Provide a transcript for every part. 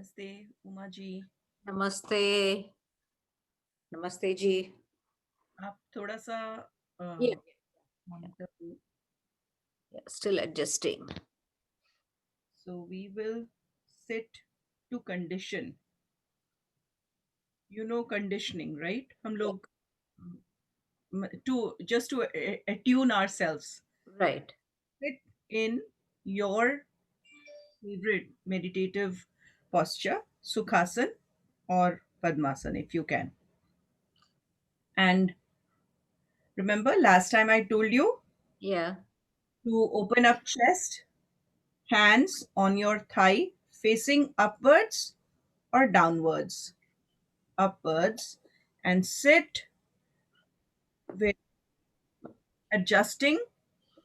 नमस्ते उमा जी। नमस्ते। नमस्ते जी। आप थोड़ा सा Yeah, yeah, monitor. yeah, still adjusting. So we will sit to condition, conditioning, right? हम Yeah, लोग to just to atune ourselves. right. Sit in your favorite meditative posture, Sukhasan or Padmasan if you can. And remember last time I told you Yeah, to open up chest, hands on your thigh facing upwards or downwards, upwards, and sit with adjusting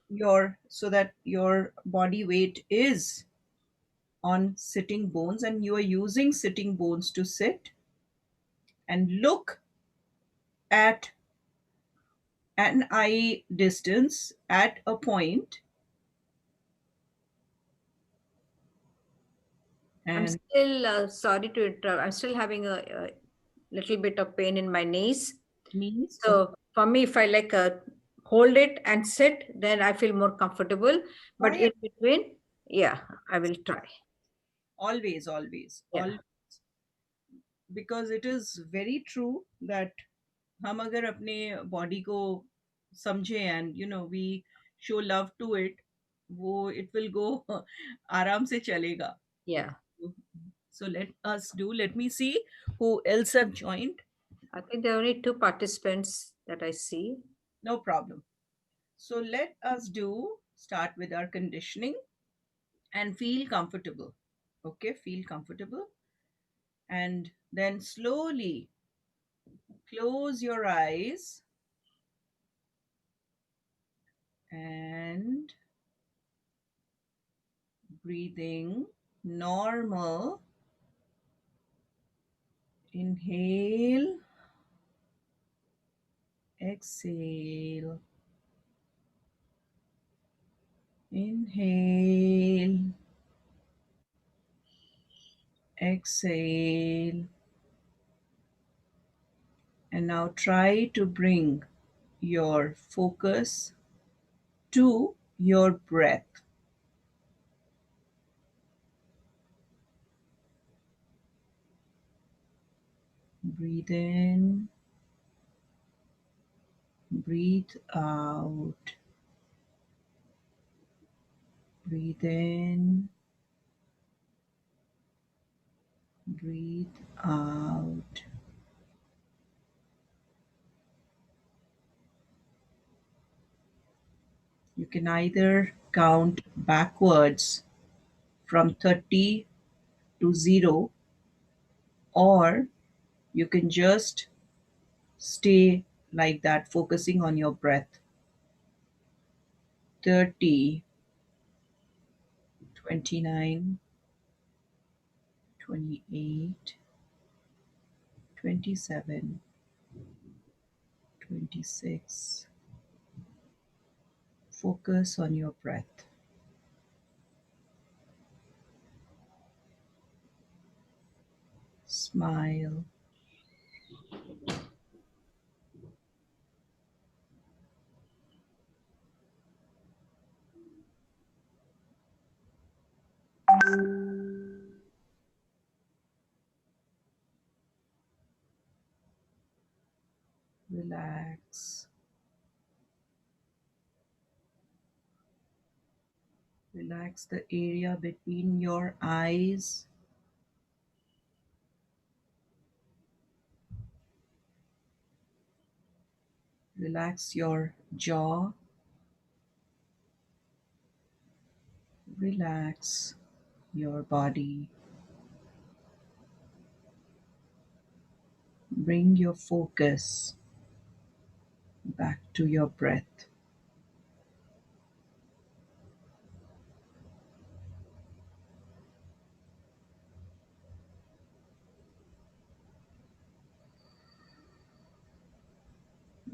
your so that your body weight is on sitting bones and you are using sitting bones to sit, and look at an eye distance at a point, I'm and still sorry to interrupt. I'm still having a little bit of pain in my knees. knees. Okay. So for me, if I hold it and sit, then I feel more comfortable. But Try. in between, yeah, I will try. Always, always, Yeah, always, because it is very true that हम अगर अपने body को समझे and we show love to it, वो it will go आराम से चलेगा. yeah. So let me see who else have joined. I think there are only two participants that I see. No problem. So let us do start with our conditioning and feel comfortable. Okay, feel comfortable, and then slowly close your eyes and breathing normal. Inhale, exhale, inhale, exhale. And now try to bring your focus to your breath. Breathe in, breathe out. Breathe in, breathe out. You can either count backwards from 30 to 0, or you can just stay like that, focusing on your breath. 30, 29, 28, 27, 26. Focus on your breath. Smile. Relax. Relax the area between your eyes. Relax your jaw. Relax your body. Bring your focus back to your breath.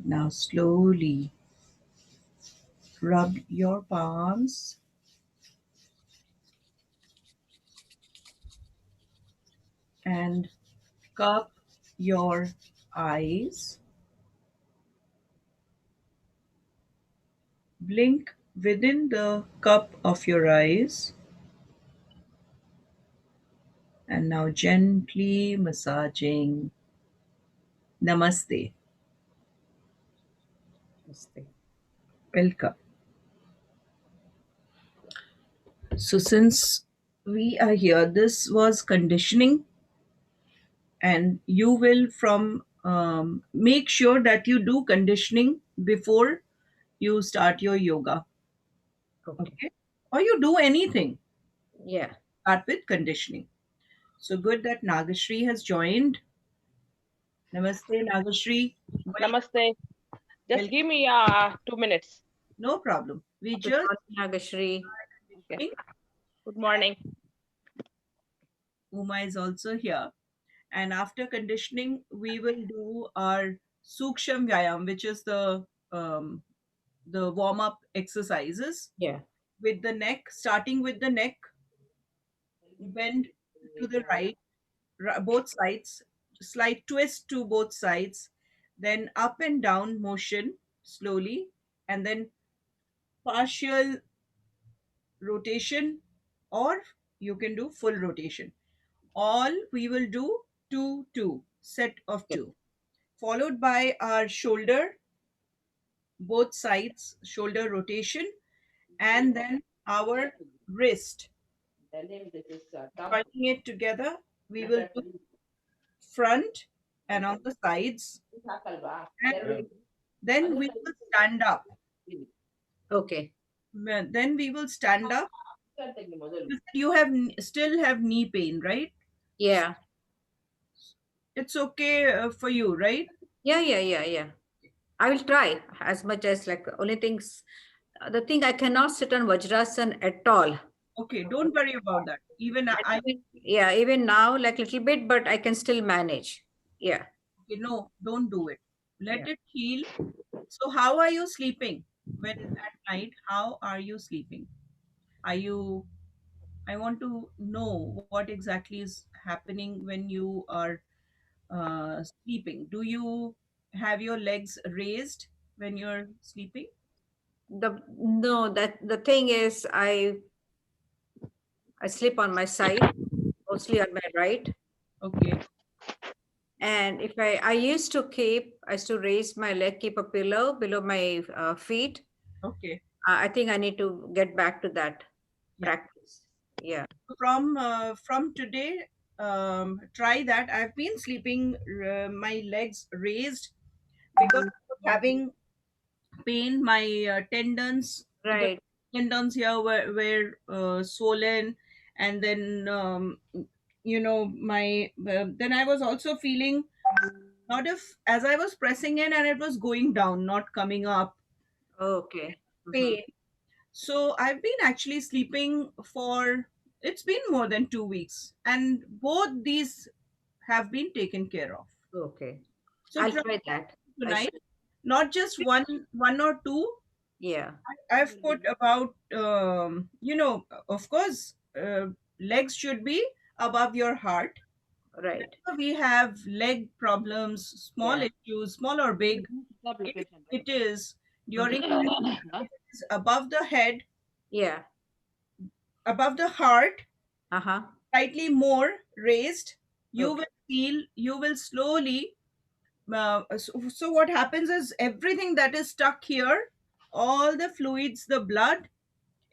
Now, slowly rub your palms and cup your eyes. Blink within the cup of your eyes, and now gently massaging. Namaste. Namaste. Welcome. So, since we are here, this was conditioning, and you will from make sure that you do conditioning before you start your yoga. Okay. Okay, or you do anything, Yeah. start with conditioning. So good that Nagashri has joined. Namaste, Nagashri. Namaste. Just Welcome. give me 2 minutes. No problem. We Good just morning, Nagashri. Okay. conditioning. Good morning. Uma is also here. And after conditioning, we will do our Suksham Vyayam, which is the warm up exercises Yeah. with the neck, starting with the neck, bend to the right, both sides, slight twist to both sides, then up and down motion slowly, and then partial rotation, or you can do full rotation. All we will do two, set of Yeah. two, followed by our shoulder, both sides, shoulder rotation, and then our wrist. Joining it together, we will do front and on the sides, and then we will stand up. Okay. Then we will stand up. You said you have still have knee pain, right? Yeah. It's okay for you, right? Yeah. Yeah. Yeah. Yeah. I will try as much as like only things. The thing I cannot sit on Vajrasan at all. Okay, don't worry about that. Even I Yeah, even now, like little bit, but I can still manage. Yeah. okay, no, don't do it. Let Yeah. it heal. So, how are you sleeping when at night? How are you sleeping? Are you? I want to know what exactly is happening when you are sleeping. Do you have your legs raised when you're sleeping? The no, that the thing is, I sleep on my side, mostly on my right. Okay, And if I used to keep, I used to raise my leg, keep a pillow below my feet. okay, I think I need to get back to that yeah. practice. Yeah. From today, try that. I've been sleeping my legs raised because I was having pain. My tendons, the Right. tendons here were swollen, and then my then I was also feeling not if as I was pressing in and it was going down, not coming up, Okay. Mhm. pain. So I've been actually sleeping for it's been more than 2 weeks, and both these have been taken care of. Okay. So I'll try try that. I tonight, should. not just one or two. Yeah. I've put about of course, legs should be above your heart. Right. Whenever we have leg problems, small Yeah. issues, small or big, if it is during Huh? it is above the head, Yeah. above the heart, Uh-huh. slightly more raised, Okay. you will slowly so what happens is everything that is stuck here, all the fluids, the blood,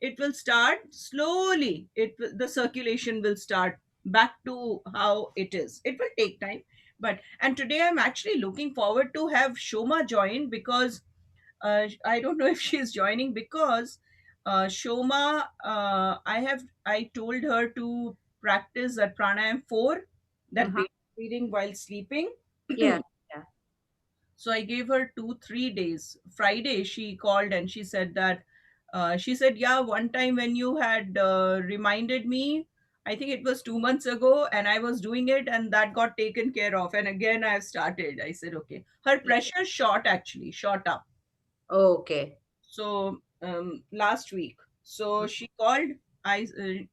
it will start slowly, the circulation will start back to how it is. It will take time, but and today I'm actually looking forward to have Shoma join, because I don't know if she's joining, because Shoma, I told her to practice that pranayam 4, that Uh-huh. basic breathing while sleeping. Yeah. Yeah. So I gave her 2 3 days. Friday she called and she said that she said, yeah, one time when you had reminded me, I think it was 2 months ago, and I was doing it, and that got taken care of, and again I've started. I said, okay, her Yeah. pressure shot, actually shot up. Okay. So last week, so she called.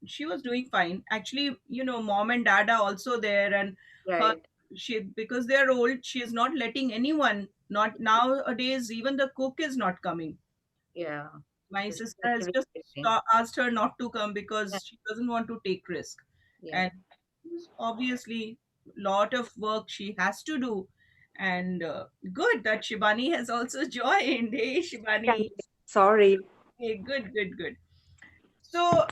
she was doing fine. Actually, mom and dad are also there, and her Right. she because they are old, she is not letting anyone. Not nowadays, even the cook is not coming. Yeah. My It's sister has really just irritating. asked her not to come Yeah. because she doesn't want to take risk, Yeah. and obviously lot of work she has to do. And good that Shibani has also joined. Hey Yeah. Shibani. Sorry. Hey, good, good, good. So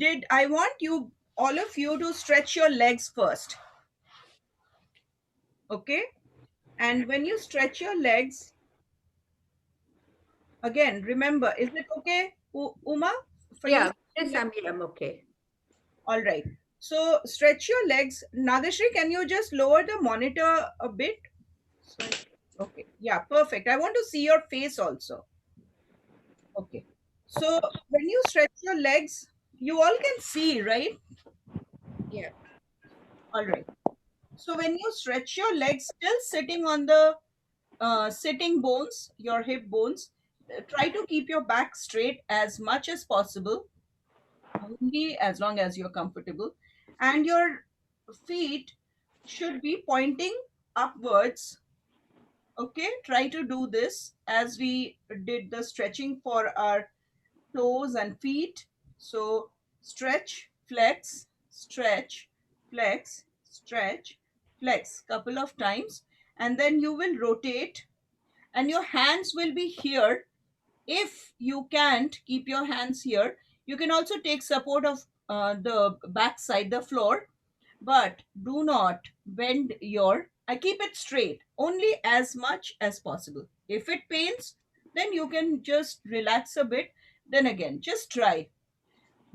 did I want you all of you to stretch your legs first, okay? And when you stretch your legs, again, remember, is it okay, Uma, for you? Yeah. Yes, I'm okay. All right. So stretch your legs. Nadashri, can you just lower the monitor a bit? So okay, yeah, perfect. I want to see your face also. Okay. So when you stretch your legs, you all can see, right? Yeah. All right. So when you stretch your legs, still sitting on the sitting bones, your hip bones, try to keep your back straight as much as possible, only as long as you're comfortable. And your feet should be pointing upwards. Okay, try to do this as we did the stretching for our toes and feet. So stretch, flex, stretch, flex, stretch, flex couple of times, and then you will rotate and your hands will be here. If you can't keep your hands here, you can also take support of the back side, the floor, but do not bend your. I keep it straight only as much as possible. If it pains, then you can just relax a bit. Then again, just try.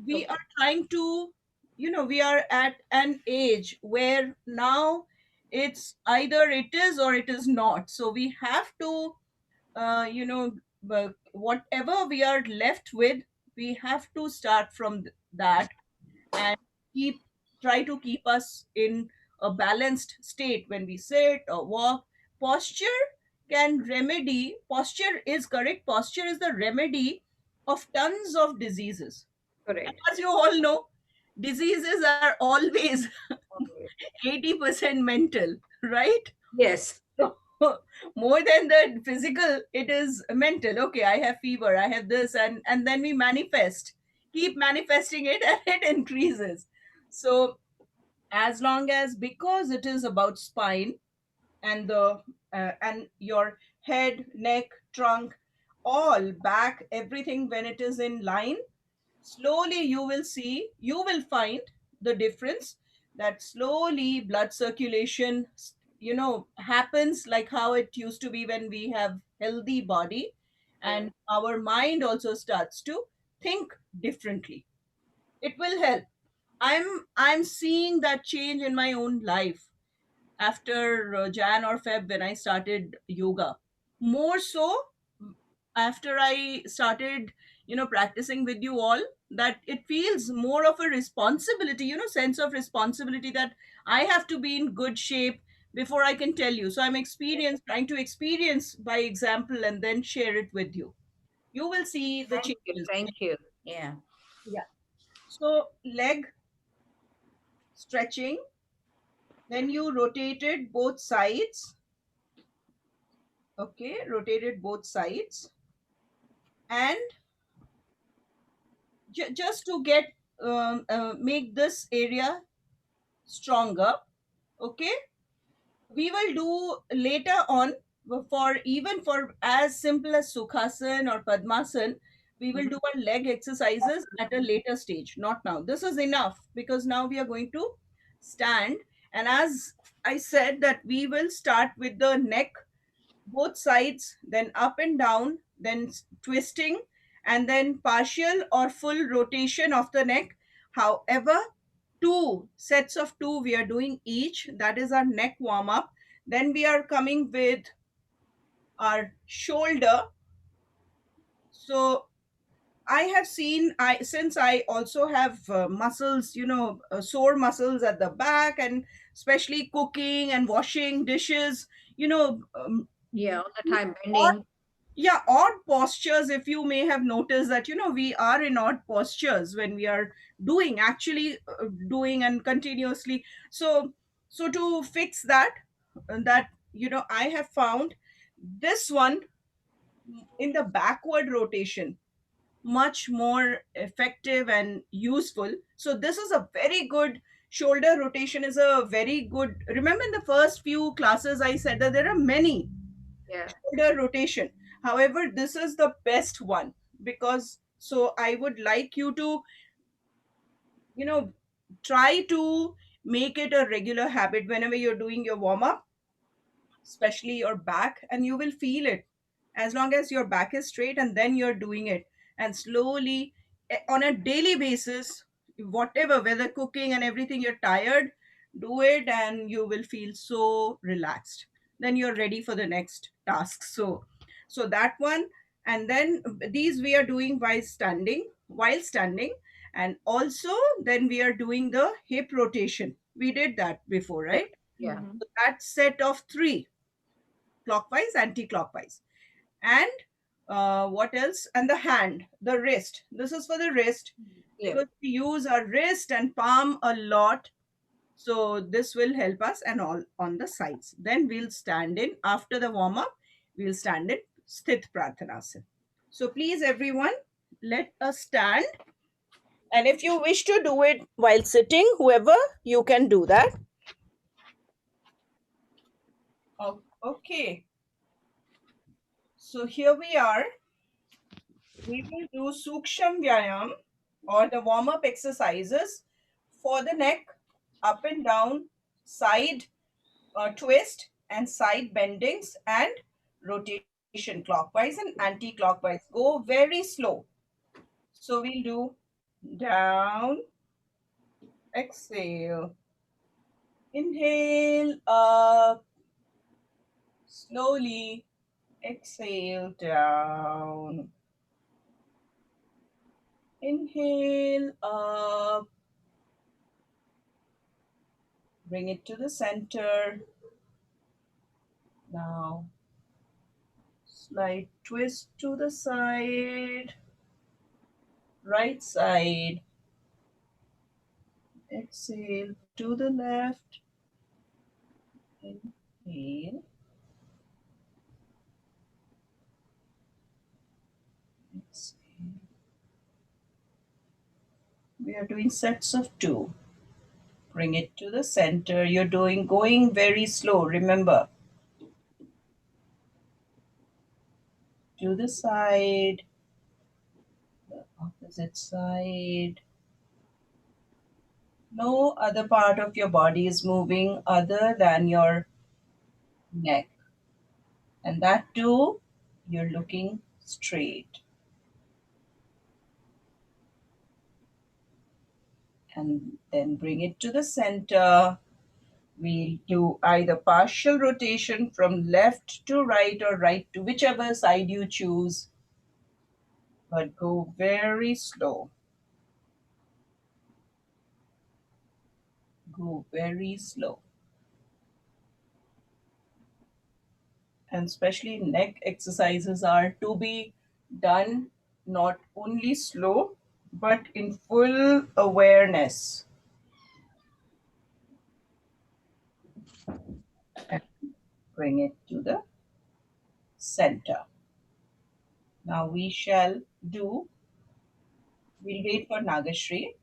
We are Okay. trying to, we are at an age where now it's either it is or it is not. So we have to, whatever we are left with, we have to start from that and keep try to keep us in a balanced state when we sit or walk. Posture posture is correct. Posture is the remedy of tons of diseases. Correct. As you all know, diseases are always Okay. 80% mental, right? Yes. So more than the physical, it is mental. Okay, I have fever, I have this, and then we manifest, keep manifesting it, and it increases. So as long as, because it is about spine and the and your head, neck, trunk, all back, everything, when it is in line, slowly you will find the difference, that slowly blood circulation happens like how it used to be when we have healthy body, Yeah. and our mind also starts to think differently. It will help. I'm seeing that change in my own life after Jan or Feb, when I started yoga. More so after I started, practicing with you all, that it feels more of a responsibility, sense of responsibility, that I have to be in good shape before I can tell you. So I'm trying to experience by example and then share it with you. You will see the Thank you. changes. Thank you. Yeah. Yeah. So leg stretching, then you rotated both sides. Okay, rotated both sides, and just to get make this area stronger. Okay, we will do later on, for even for as simple as Sukhasan or Padmasan, we will Mhm. do our leg exercises at a later stage, not now. This is enough because now we are going to stand. And as I said, that we will start with the neck, both sides, then up and down, then twisting, and then partial or full rotation of the neck. However, two sets of two we are doing each. That is our neck warm up. Then we are coming with our shoulder. So I have seen, I since I also have muscles, sore muscles at the back, and especially cooking and washing dishes, Yeah. All the time lot bending. yeah, odd postures. If you may have noticed that, we are in odd postures when we are doing, actually doing and continuously. So to fix that, I have found this one in the backward rotation much more effective and useful. So this is a very good shoulder rotation, is a very good. Remember in the first few classes I said that there are many Yeah. shoulder rotation. However, this is the best one, because so I would like you to, you know, try to make it a regular habit whenever you're doing your warm up, especially your back, and you will feel it as long as your back is straight and then you're doing it. And slowly, on a daily basis, whatever, whether cooking and everything, you're tired, do it and you will feel so relaxed. Then you're ready for the next task. So that one. And then these we are doing while standing. And also then we are doing the hip rotation. We did that before, Yeah. right? Yeah. So that set of three, clockwise, anti-clockwise. And what else? And the hand, the wrist. This is for the wrist, Yeah. because we use our wrist and palm a lot. So this will help us, and all on the sides. Then we'll stand in after the warm up. We'll stand in Sthit Prarthanasana. So please, everyone, let us stand. And if you wish to do it while sitting, whoever, you can do that. Okay. So here we are. We will do Suksham Vyayam, or the warm up exercises for the neck, up and down, side twist, and side bendings, and rotation clockwise and anti clockwise. Go very slow. So we'll do down, exhale, inhale, up, slowly, exhale, down, inhale, up, bring it to the center. Now, slight twist to the side, right side, exhale to the left, inhale, exhale. We are doing sets of two. Bring it to the center. You're going very slow, remember. To the side, the opposite side. No other part of your body is moving other than your neck. And that too, you're looking straight. And then bring it to the center. We'll do either partial rotation from left to right or right to whichever side you choose, but go very slow. Go very slow. And especially neck exercises are to be done not only slow but in full awareness. And bring it to the center. Now we'll wait for Nagashri.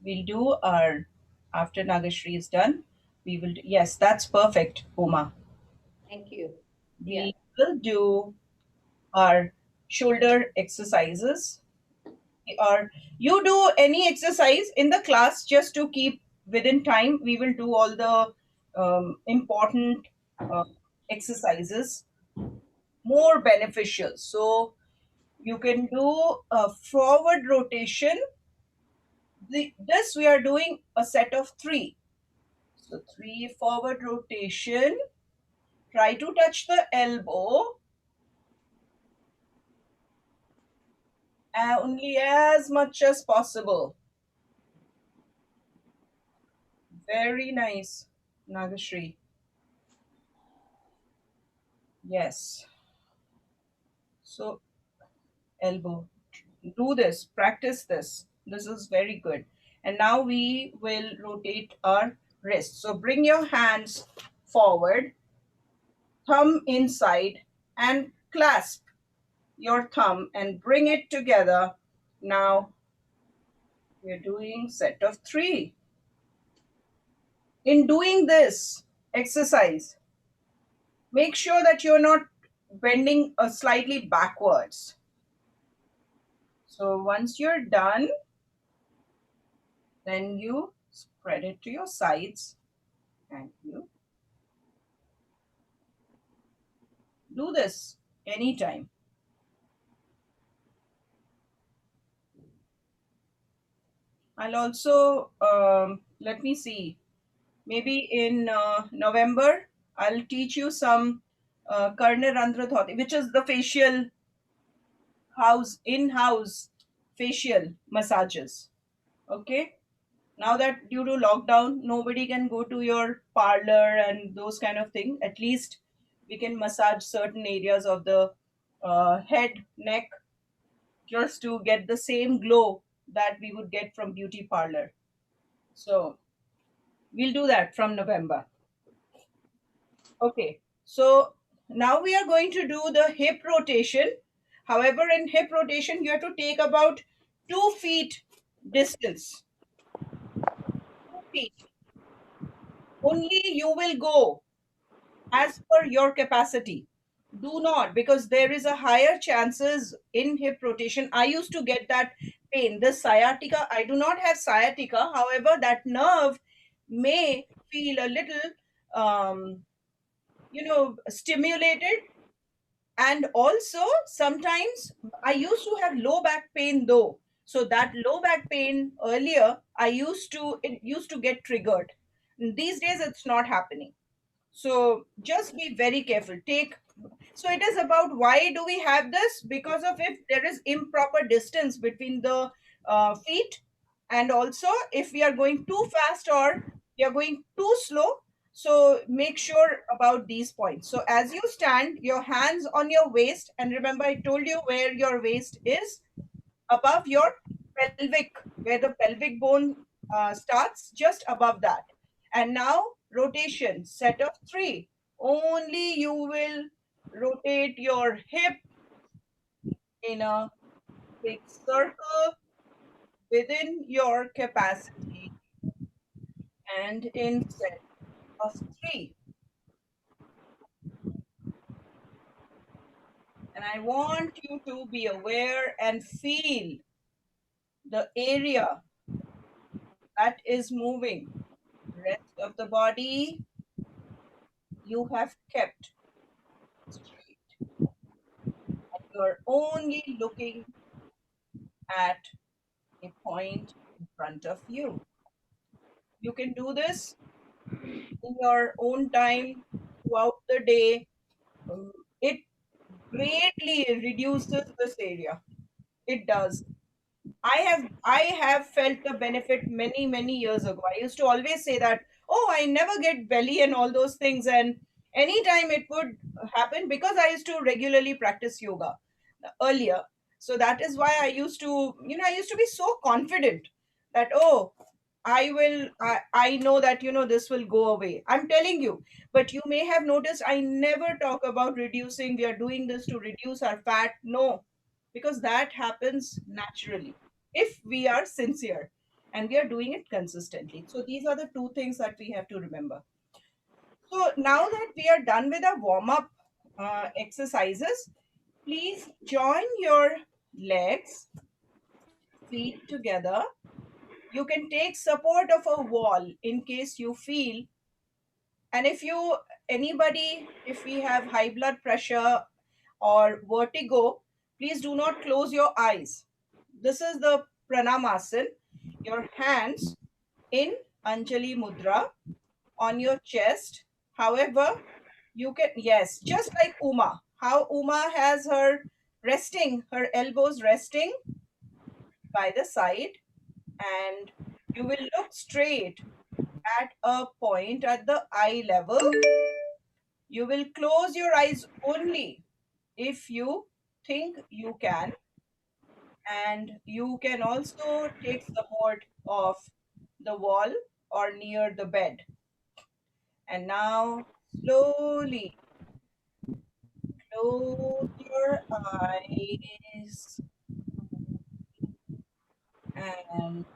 We'll do our, after Nagashri is done, we will, yes, that's perfect, Uma. Thank you. Yeah. We will do our shoulder exercises. Or you do any exercise in the class just to keep within time. We will do all the important uh, exercises, more beneficial. So you can do a forward rotation. This we are doing a set of three. So three forward rotation. Try to touch the elbow only as much as possible. Very nice, Nagashri. Yes. So, elbow. Do this, practice this. This is very good. And now we will rotate our wrist. So, bring your hands forward, thumb inside, and clasp your thumb and bring it together. Now, we're doing set of 3. In doing this exercise, make sure that you're not bending slightly backwards. So once you're done, then you spread it to your sides and you do this anytime. I'll also, let me see, maybe in November, I'll teach you some Karne Randra Dhoti, which is the facial in-house facial massages. Okay. Now that due to lockdown, nobody can go to your parlor and those kind of thing. At least we can massage certain areas of the head, neck, just to get the same glow that we would get from beauty parlor. So we'll do that from November. Okay. So now we are going to do the hip rotation. However, in hip rotation, you have to take about 2 feet distance. 2 feet. Only you will go as per your capacity. Do not, because there is a higher chances in hip rotation. I used to get that pain, the sciatica. I do not have sciatica. However, that nerve may feel a little, stimulated. And also, sometimes I used to have low back pain though. So that low back pain earlier, it used to get triggered. These days, it's not happening. So just be very careful. So it is about why do we have this? Because of if there is improper distance between the feet, and also if we are going too fast or we are going too slow. So make sure about these points. So as you stand, your hands on your waist, and remember I told you where your waist is, above your pelvic, where the pelvic bone starts, just above that. And now rotation, set of 3. Only you will rotate your hip in a big circle within your capacity and in set of 3. And I want you to be aware and feel the area that is moving. Rest of the body you have kept straight. You're only looking at a point in front of you. You can do this in your own time throughout the day. Um, It greatly reduces this area. It does. I have felt the benefit many years ago. I used to always say that, oh, I never get belly and all those things, and anytime it would happen because I used to regularly practice yoga earlier. So that is why I used to be so confident that, oh, I know that this will go away. I'm telling you. But you may have noticed I never talk about reducing, we are doing this to reduce our fat. No, because that happens naturally if we are sincere and we are doing it consistently. So these are the two things that we have to remember. So now that we are done with our warm up exercises, please join your legs, feet together. You can take support of a wall in case you feel. And if we have high blood pressure or vertigo, please do not close your eyes. This is the Pranamasana. Your hands in Anjali Mudra on your chest. However, you can, yes, just like Uma, how Uma has her elbows resting by the side, and you will look straight at a point at the eye level. You will close your eyes only if you think you can, and you can also take support of the wall or near the bed. And now slowly close your eyes, and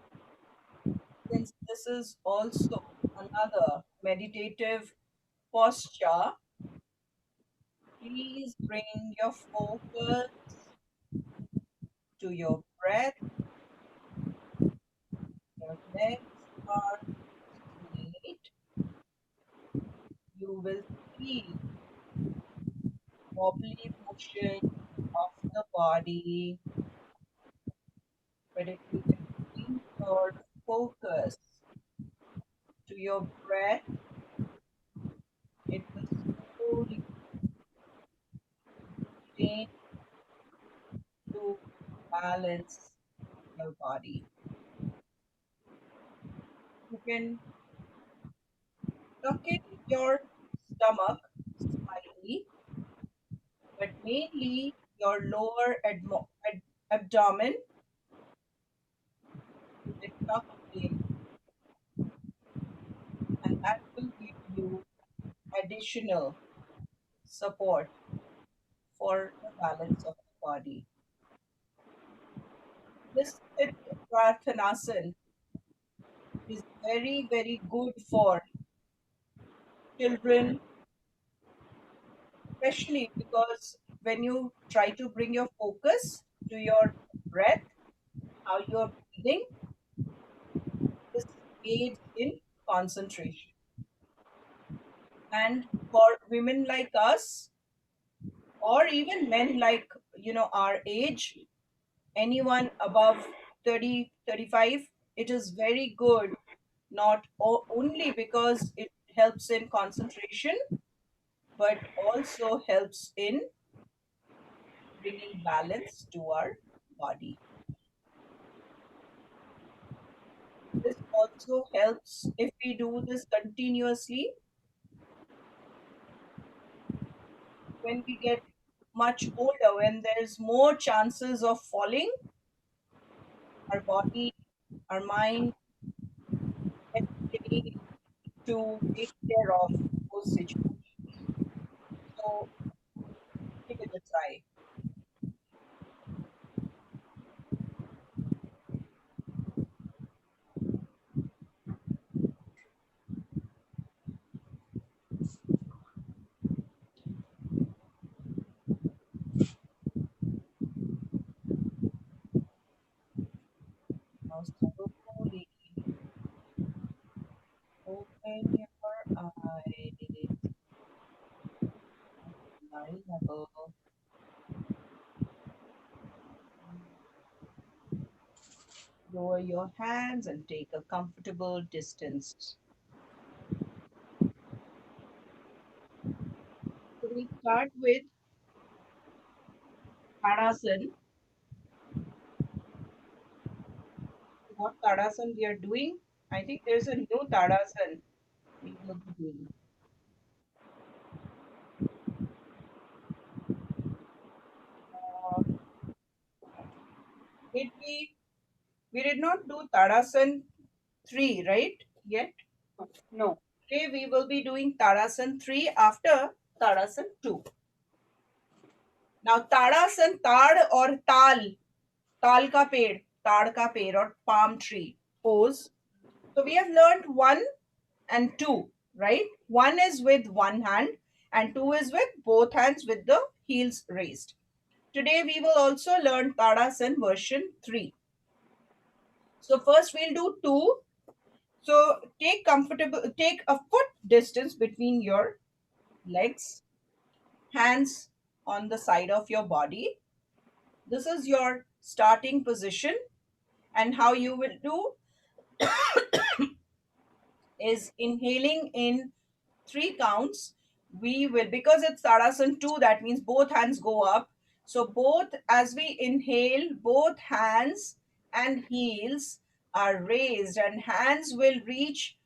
since this is also another meditative posture, please bring your focus to your breath. Your legs are straight. You will feel wobbly motion of the body, but if you can bring your focus to your breath, it will slowly begin to balance your body. You can tuck in your stomach slightly, but mainly your lower abdomen will be tucked in, and that will give you additional support for the balance of the body. This Prathanasana is very, very good for children, especially because when you try to bring your focus to your breath, how you're breathing, this aids in concentration. And for women like us, or even men like our age, anyone above 30, 35, it is very good, not only because it helps in concentration, but also helps in bringing balance to our body. This also helps if we do this continuously. When we get much older, when there's more chances of falling, our body, our mind gets trained to take care of those situations. So give it a try. Now slowly open your eyes at eye level. Lower your hands and take a comfortable distance. So we start with Tadasana. What Tadasana we are doing? I think there's a new Tadasana we will be doing. Uh, did we did not do Tadasana 3, right? Yet. No. Today we will be doing Tadasana 3 after Tadasana 2. Now Tadasana, Tad or Tal ka ped or palm tree pose. So we have learned 1 and 2, right? 1 is with one hand and 2 is with both hands with the heels raised. Today we will also learn Tadasana version 3. So first we'll do 2. So take a foot distance between your legs, hands on the side of your body. This is your starting position, and how you will do is inhaling in 3 counts. We will, because it's Tadasana 2, that means both hands go up. So both, as we inhale, both hands and heels are raised, and hands will reach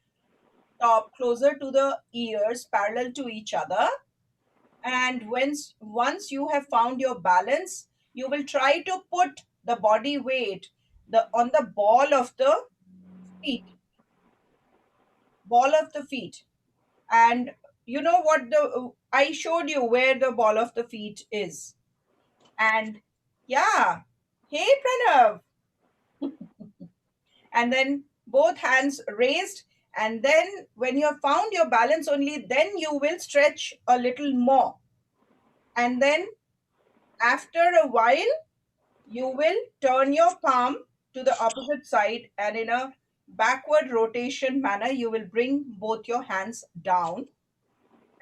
top closer to the ears, parallel to each other. And once you have found your balance, you will try to put the body weight on the feet, ball of the feet. And you know what, the I showed you where the ball of the feet is. And yeah, hey Pranav. And then both hands raised, and then when you have found your balance, only then you will stretch a little more. And then after a while, you will turn your palm to the opposite side, and in a backward rotation manner, you will bring both your hands down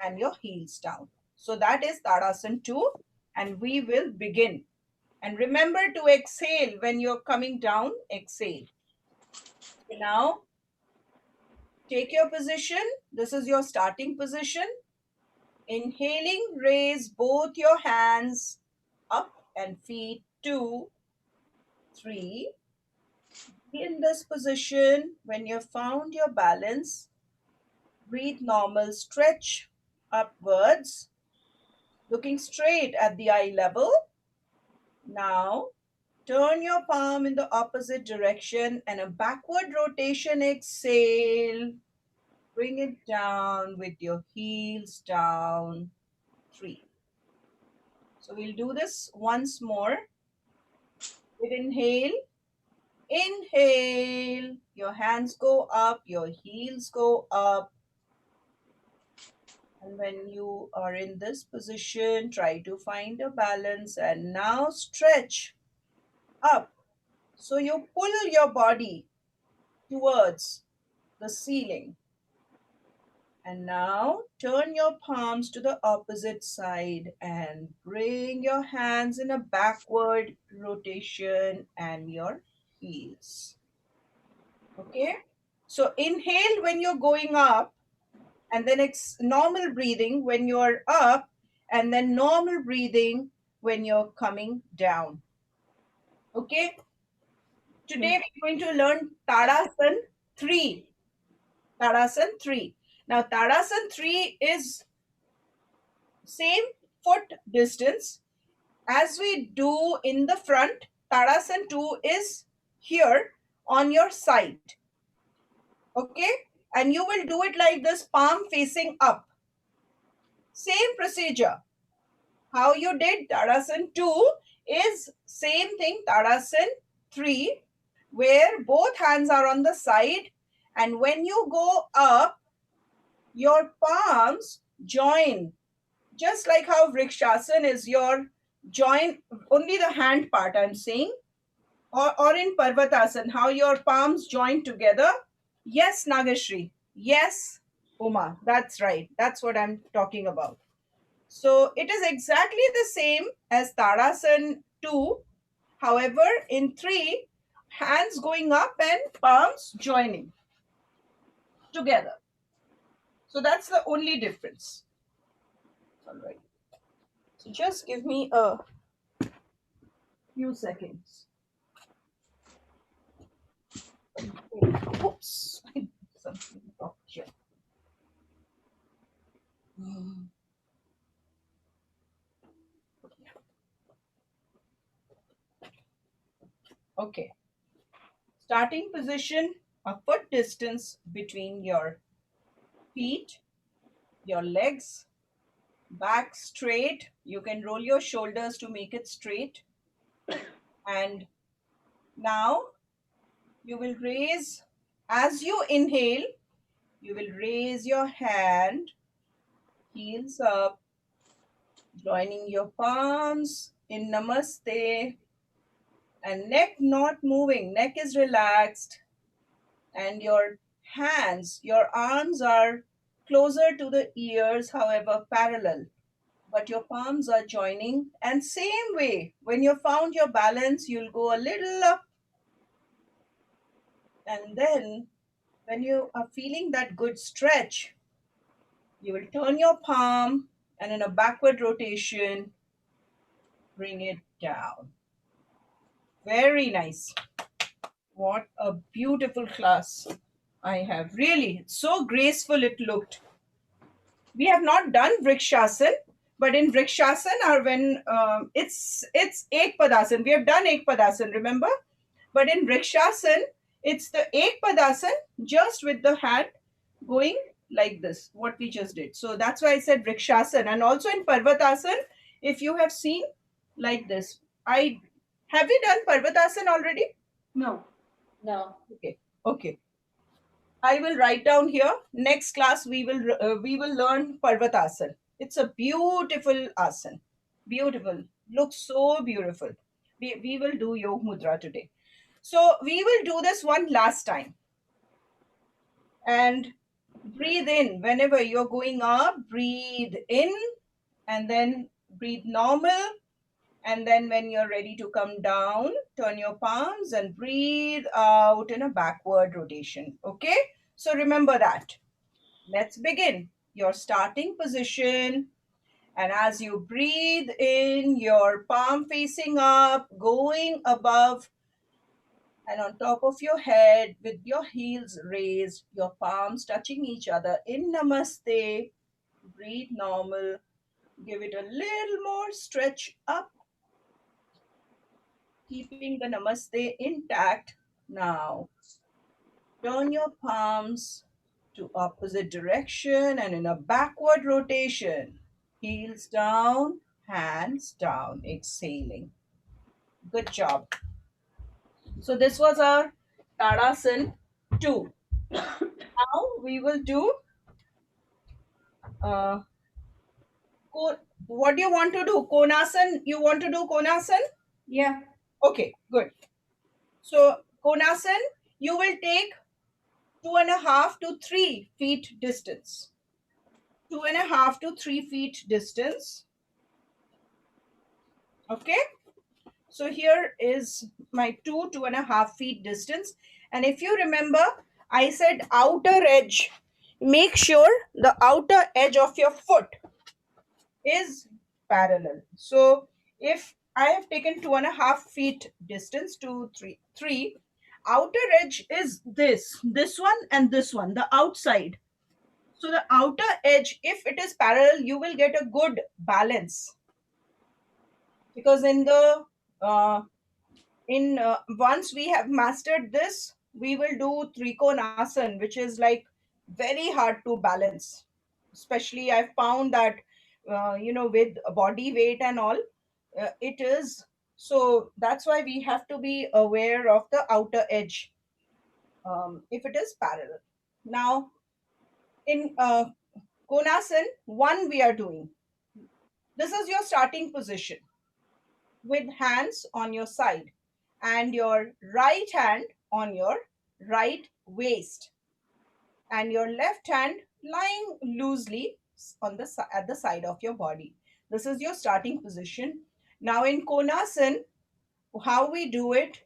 and your heels down. So that is Tadasana 2, and we will begin. And remember to exhale when you're coming down, exhale. So now take your position. This is your starting position. Inhaling, raise both your hands up and feet 2, 3. In this position, when you've found your balance, breathe normal, stretch upwards, looking straight at the eye level. Now, turn your palm in the opposite direction and a backward rotation, exhale. Bring it down with your heels down, 3. So we'll do this once more. With inhale, inhale, your hands go up, your heels go up. And when you are in this position, try to find a balance and now stretch up. So you pull your body towards the ceiling. And now turn your palms to the opposite side and bring your hands in a backward rotation and your heels. Okay? So inhale when you're going up, and then normal breathing when you're up, and then normal breathing when you're coming down. Okay? Today we're going to learn Tadasana 3. Tadasana 3. Now, Tadasana 3 is same foot distance as we do in the front. Tadasana 2 is here on your side. Okay? And you will do it like this, palm facing up. Same procedure. How you did Tadasana 2 is same thing, Tadasana 3, where both hands are on the side. And when you go up, your palms join, just like how Vrikshasana is your join, only the hand part I'm saying, or in Parvatasana, how your palms join together. Yes, Nagashri. Yes, Uma. That's right. That's what I'm talking about. So it is exactly the same as Tadasana 2. However, in 3, hands going up and palms joining together. So that's the only difference. All right. So just give me a few seconds. Oops. Something dropped here. Okay. Starting position, a foot distance between your feet, your legs, back straight. You can roll your shoulders to make it straight. And now you will raise, as you inhale, you will raise your hand, heels up, joining your palms in Namaste, and neck not moving, neck is relaxed, and your hands, your arms are closer to the ears, however parallel, but your palms are joining. And same way, when you found your balance, you'll go a little up, and then when you are feeling that good stretch, you will turn your palm and in a backward rotation, bring it down. Very nice. What a beautiful class I have. Really, so graceful it looked. We have not done Vrikshasana, But in Vrikshasana, or when it's Ek Padasana, we have done Ek Padasana, remember? But in Vrikshasana, it's the Ek Padasana just with the hand going like this, what we just did. So that's why I said Vrikshasana. And also in Parvatasana, if you have seen like this, have we done Parvatasana already? No. No. Okay. Okay. I will write down here. Next class we will learn Parvatasana. It's a beautiful asana. Beautiful. Looks so beautiful. We will do Yog Mudra today. So we will do this one last time. And breathe in. Whenever you're going up, breathe in and then breathe normal. And then when you're ready to come down, turn your palms and breathe out in a backward rotation. Okay? So remember that. Let's begin. Your starting position. And as you breathe in, your palm facing up, going above and on top of your head with your heels raised, your palms touching each other in Namaste. Breathe normal. Give it a little more stretch up, keeping the Namaste intact. Now, turn your palms to opposite direction and in a backward rotation. Heels down, hands down, exhaling. Good job. So this was our Tadasana 2. Now we will do uh, what do you want to do? Konasan? You want to do Konasan? Yeah. Okay, good. So Konasan, you will take 2.5 to 3 feet distance. 2.5 to 3 feet distance. Okay. So here is my 2.5 feet distance. And if you remember, I said outer edge. Make sure the outer edge of your foot is parallel. So if I have taken 2.5 feet distance, three, outer edge is this one and this one, the outside. So the outer edge, if it is parallel, you will get a good balance. Because in the once we have mastered this, we will do Trikonasana, which is like very hard to balance. Especially I found that with body weight and all, it is. So that's why we have to be aware of the outer edge, if it is parallel. Now in Konasana 1 we are doing. This is your starting position with hands on your side and your right hand on your right waist and your left hand lying loosely on at the side of your body. This is your starting position. Now in Konasana, how we do it,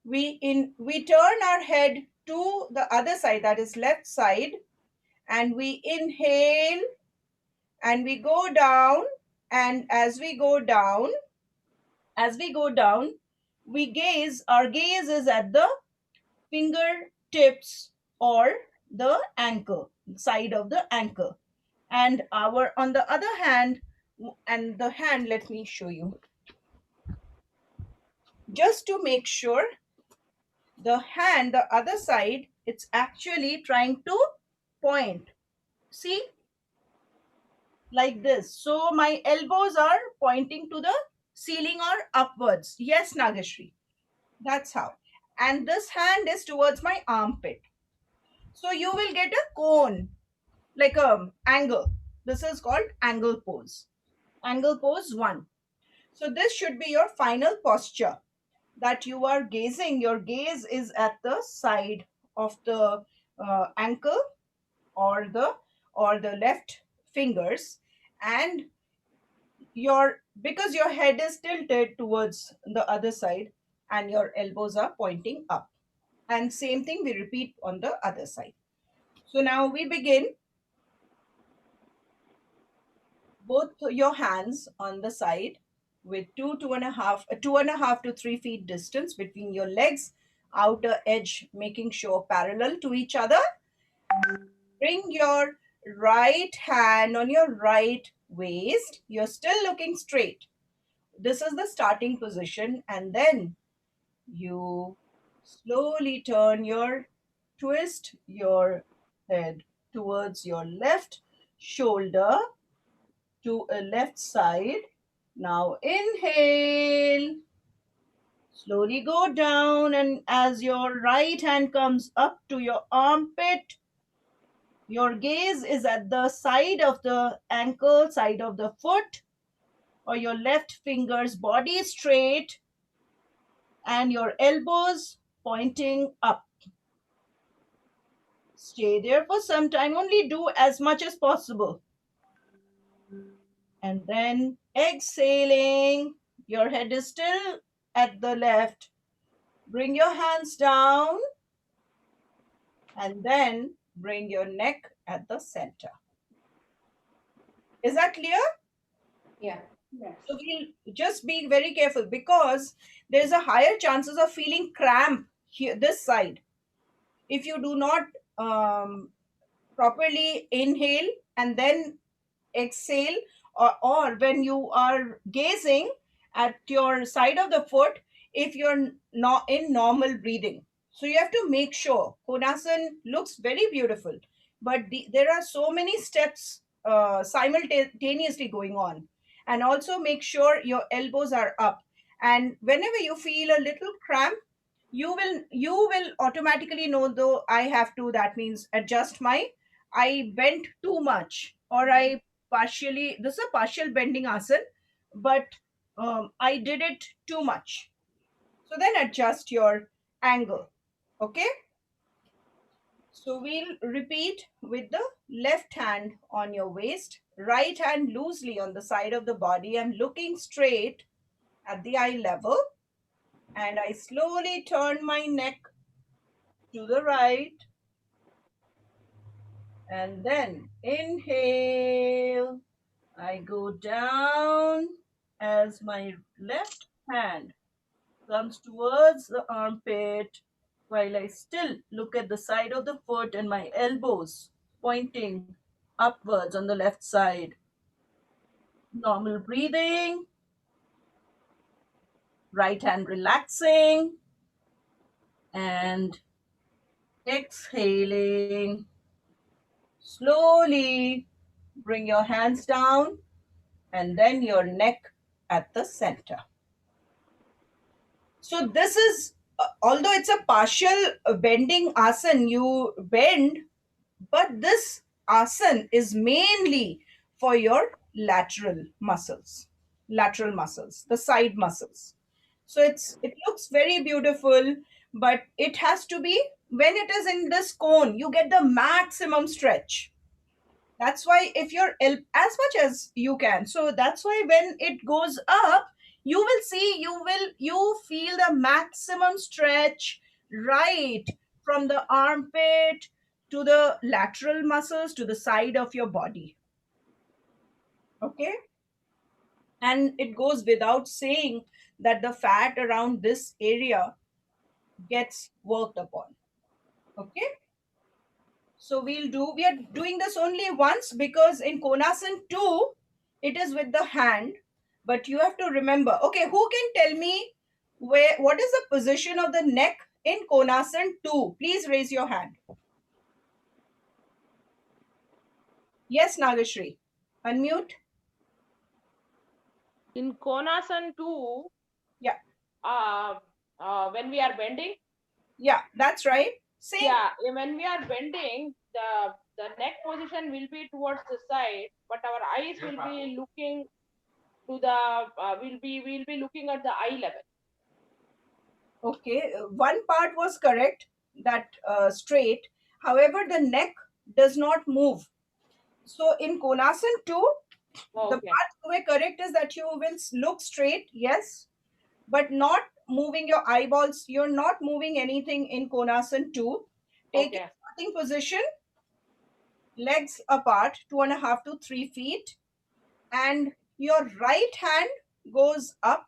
we turn our head to the other side, that is left side, and we inhale and we go down, and as we go down, our gaze is at the fingertips or the ankle, side of the ankle. And our, on the other hand, and the hand, let me show you. Just to make sure, the hand, the other side, it's actually trying to point. See? Like this. So my elbows are pointing to the ceiling or upwards. Yes, Nagashri. That's how. And this hand is towards my armpit. So you will get a cone, like a angle. This is called angle pose. Angle pose 1. So this should be your final posture, that you are gazing. Your gaze is at the side of the ankle or the left fingers, and because your head is tilted towards the other side and your elbows are pointing up. And same thing we repeat on the other side. So now we begin. Both your hands on the side with 2.5 to 3 feet distance between your legs, outer edge making sure parallel to each other. Bring your right hand on your right waist. You're still looking straight. This is the starting position, and then you slowly twist your head towards your left shoulder to a left side. Now inhale, slowly go down, and as your right hand comes up to your armpit, your gaze is at the side of the ankle, side of the foot, or your left finger's body straight, and your elbows pointing up. Stay there for some time, only do as much as possible. And then exhaling, your head is still at the left. Bring your hands down and then bring your neck at the center. Is that clear? Yeah. Yes. So we'll just be very careful because there's a higher chances of feeling cramp here, this side. If you do not properly inhale and then exhale, or when you are gazing at your side of the foot, if you're not in normal breathing. So you have to make sure Konasana looks very beautiful, but there are so many steps simultaneously going on. And also make sure your elbows are up, and whenever you feel a little cramp, you will automatically know, though I have to, that means adjust my, I bent too much, or I partially, this is a partial bending asana, but I did it too much. So then adjust your angle. Okay. So we'll repeat with the left hand on your waist, right hand loosely on the side of the body. I'm looking straight at the eye level, and I slowly turn my neck to the right, and then inhale. I go down as my left hand comes towards the armpit while I still look at the side of the foot and my elbows pointing upwards on the left side. Normal breathing, right hand relaxing, and exhaling. Slowly bring your hands down and then your neck at the center. So this is, although it's a partial bending asana, you bend, but this asana is mainly for your lateral muscles, the side muscles. So it looks very beautiful, but it has to be, when it is in this cone, you get the maximum stretch. That's why if you're as much as you can, so that's why when it goes up, you will see, you feel the maximum stretch, right from the armpit to the lateral muscles to the side of your body. Okay. And it goes without saying that the fat around this area gets worked upon. Okay. So we are doing this only once, because in Konasana 2, it is with the hand, but you have to remember. Okay, who can tell me what is the position of the neck in Konasana 2? Please raise your hand. Yes, Nagashri. Unmute. In Konasana 2, Yeah. when we are bending, Yeah, that's right. Same. yeah, when we are bending, the neck position will be towards the side, but our eyes will be looking to the will be looking at the eye level. Okay, one part was correct, that straight. However, the neck does not move. So in Konasana 2, Oh, the okay. part you were correct is that you will look straight, yes, but not moving your eyeballs. You're not moving anything in Konasana 2. Take Okay. a starting position, legs apart, 2.5 to 3 feet, and your right hand goes up.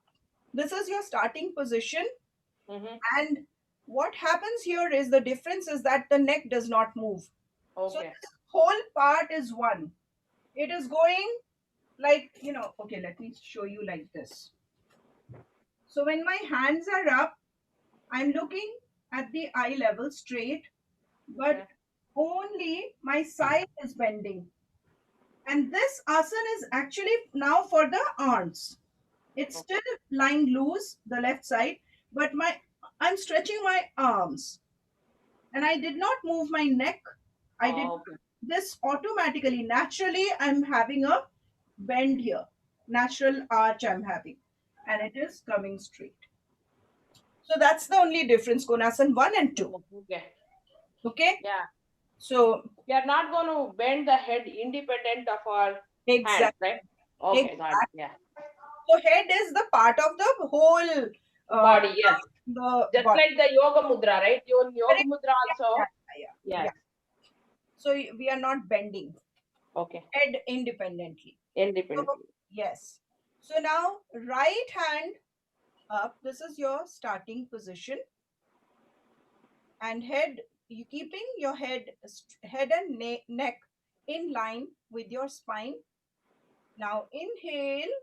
This is your starting position. Mm-hmm. And what happens here is, the difference is that the neck does not move. So Okay. this whole part is one. It is going like, okay, let me show you like this. So when my hands are up, I'm looking at the eye level straight, but Okay. only my side is bending. And this asana is actually now for the arms. It's Okay. still lying loose, the left side, but I'm stretching my arms. And I did not move my neck. I did Okay. this automatically. Naturally, I'm having a bend here. Natural arch I'm having. And it is coming straight. So that's the only difference, Konasan 1 and 2. Okay. Okay? Yeah. So We are not going to bend the head independent of our hands, exactly. right? Okay, got it. Exactly. Yeah. So head is the part of the whole Body, yes. the Just body. like the yoga mudra, right? Your yoga Correct? mudra Yeah, also. yeah, yeah. Yes. So we are not bending Okay. head independently. So Independently. yes. So now right hand up. This is your starting position, and head. You keeping your head and neck in line with your spine. Now inhale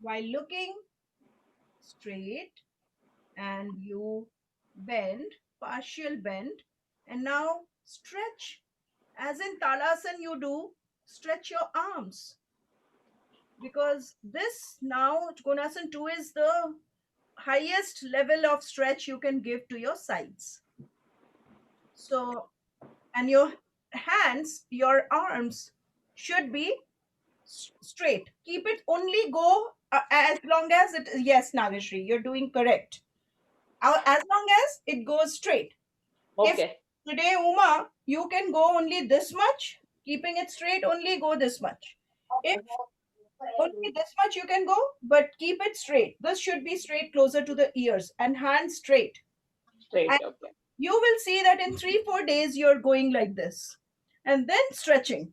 while looking straight, and you bend, partial bend, and now stretch. As in Talasana, you do stretch your arms, because this now Konasana 2 is the highest level of stretch you can give to your sides. So, and your hands, your arms should be straight. Keep it only go as long as it is. Yes, Nagashri, you're doing correct. As long as it goes straight. If Okay. today, Uma, you can go only this much, keeping it straight, only go this much. If only this much you can go, but keep it straight. This should be straight closer to the ears and hands straight. Straight. And Okay. you will see that in 3-4 days you're going like this. And then stretching.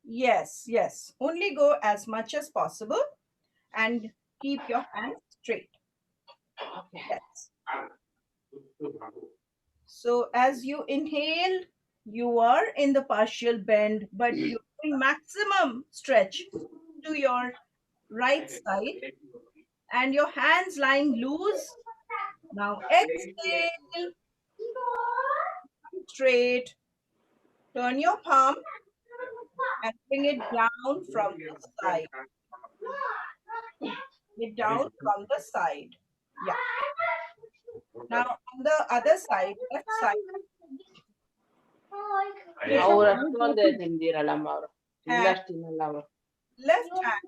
Yes, yes. Only go as much as possible and keep your hands straight. Okay. Yes. So as you inhale, you are in the partial bend, but you're doing maximum stretch to your right side and your hands lying loose. Now exhale, straight, turn your palm and bring it down from the side. It down from the side. Yeah. Now on the other side, left side, take ಅವ್ರು I go ಅಷ್ಟೊಂದು to ತಿಂದಿರಲ್ಲಮ್ಮ ಅವರು hand, ಇಲ್ಲಷ್ಟು ತಿನ್ನಲ್ಲ ಅವರು left hand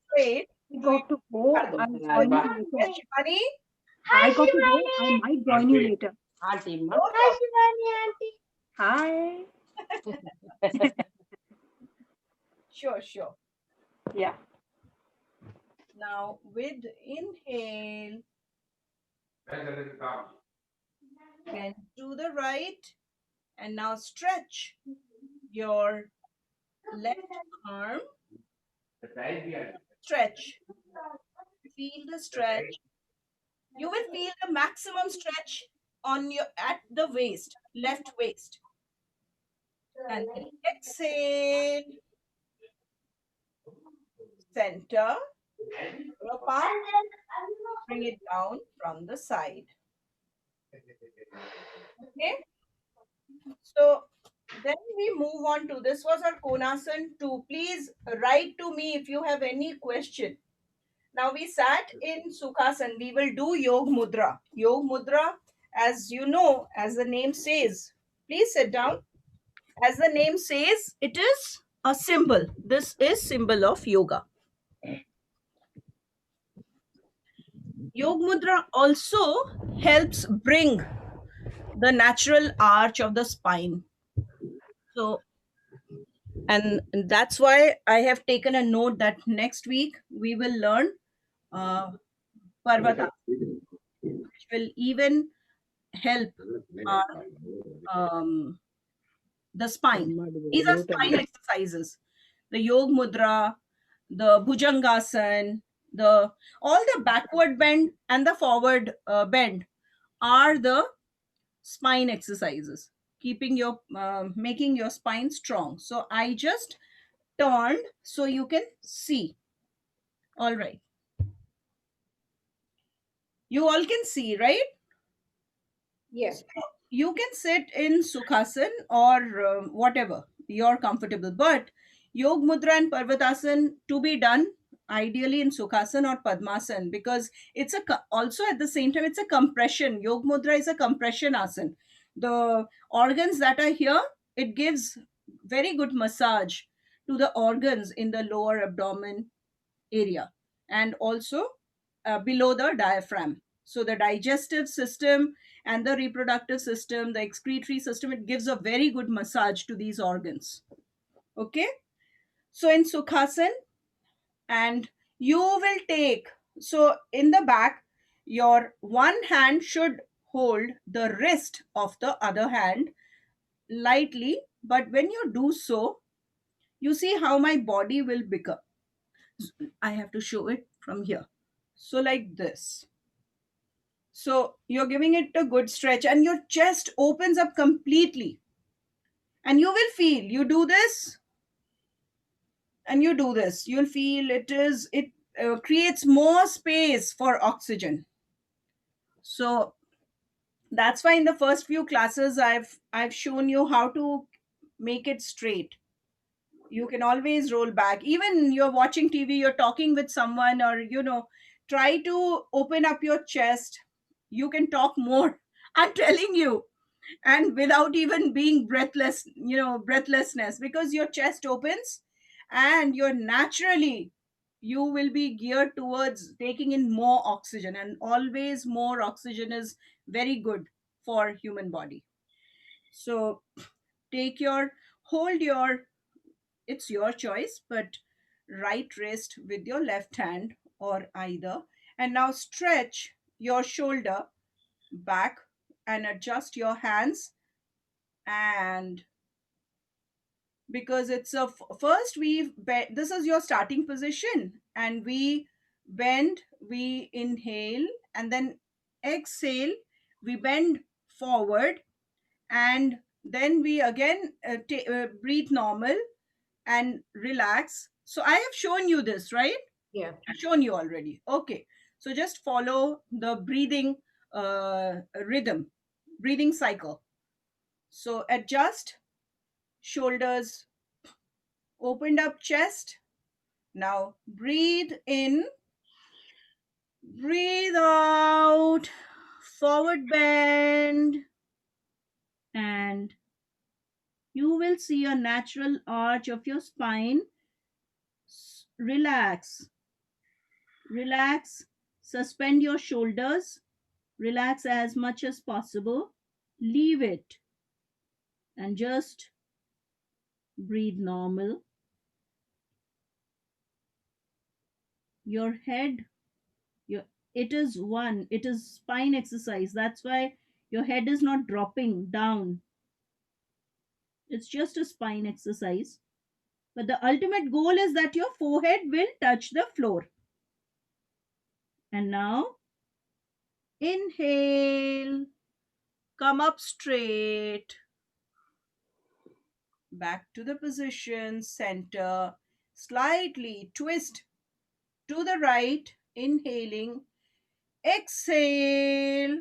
straight I to your got to go. ಅದು I'll ಗೊತ್ತಲ್ಲ join ಅಲ್ವಾ you later. yes, Shivani. I got to go. I might join you later. Aunty ಅಮ್ಮ No problem. Hi. Sure, sure. Yeah. Now with inhale, bend to the right, and now stretch your left arm. Stretch. Feel the stretch. You will feel the maximum stretch on your at the waist, left waist. And then exhale, center your palm, bring it down from the side. Okay. So then we move on to this was our Konasan 2. Please write to me if you have any question. Now we sat in Sukhasan. We will do Yog Mudra. Yog Mudra, as you know, as the name says, please sit down. As the name says, it is a symbol. This is symbol of yoga. Yog Mudra also helps bring the natural arch of the spine. So, and that's why I have taken a note that next week we will learn uh, Parvata, which will even help our the spine. These are spine exercises. The Yog Mudra, the Bhujangasan, the all the backward bend and the forward bend are the spine exercises. keeping your making your spine strong. So I just turned so you can see. All right, you all can see, right? Yeah. So you can sit in Sukhasan or whatever you're comfortable. But Yog Mudra and Parvatasana to be done ideally in Sukhasan or Padmasan, because it's also at the same time it's a compression. Yog Mudra is a compression asan. The organs that are here, it gives very good massage to the organs in the lower abdomen area, and also below the diaphragm. So the digestive system and the reproductive system, the excretory system, it gives a very good massage to these organs. Okay. So in Sukhasan, and you will take, so in the back, your one hand should hold the wrist of the other hand lightly. But when you do so, you see how my body will become. I have to show it from here. So, like this. So, you're giving it a good stretch, and your chest opens up completely. And you will feel, you do this and you do this, you'll feel it creates more space for oxygen. So, that's why in the first few classes I've shown you how to make it straight. You can always roll back, even you're watching TV, you're talking with someone, or try to open up your chest. You can talk more. I'm telling you. And without even being breathless, breathlessness, because your chest opens, and you're naturally, you will be geared towards taking in more oxygen, and always more oxygen is very good for human body. So take your hold your, it's your choice, but right wrist with your left hand or either. And now stretch your shoulder back and adjust your hands. And because it's first we bend, this is your starting position, and we bend, we inhale, and then exhale, we bend forward, and then we again breathe normal and relax. So I have shown you this, right? Yeah. I've shown you already. Okay. So just follow the breathing rhythm, breathing cycle. So adjust shoulders, opened up chest. Now breathe in, breathe out, forward bend, and you will see a natural arch of your spine. Relax, relax, suspend your shoulders, relax as much as possible, leave it, and just breathe normal. Your head, your it is one, it is spine exercise. That's why your head is not dropping down. It's just a spine exercise. But the ultimate goal is that your forehead will touch the floor. And now inhale, come up straight, back to the position, center, slightly twist to the right, inhaling, exhale,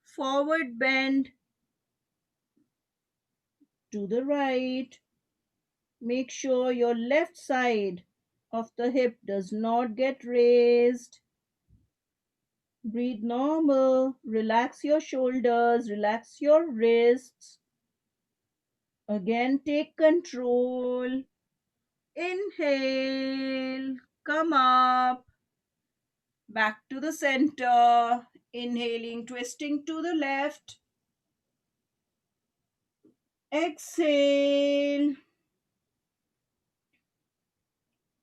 forward bend to the right. Make sure your left side of the hip does not get raised. Breathe normal. Relax your shoulders, relax your wrists. Again, take control. Inhale, come up, back to the center. Inhaling, twisting to the left. Exhale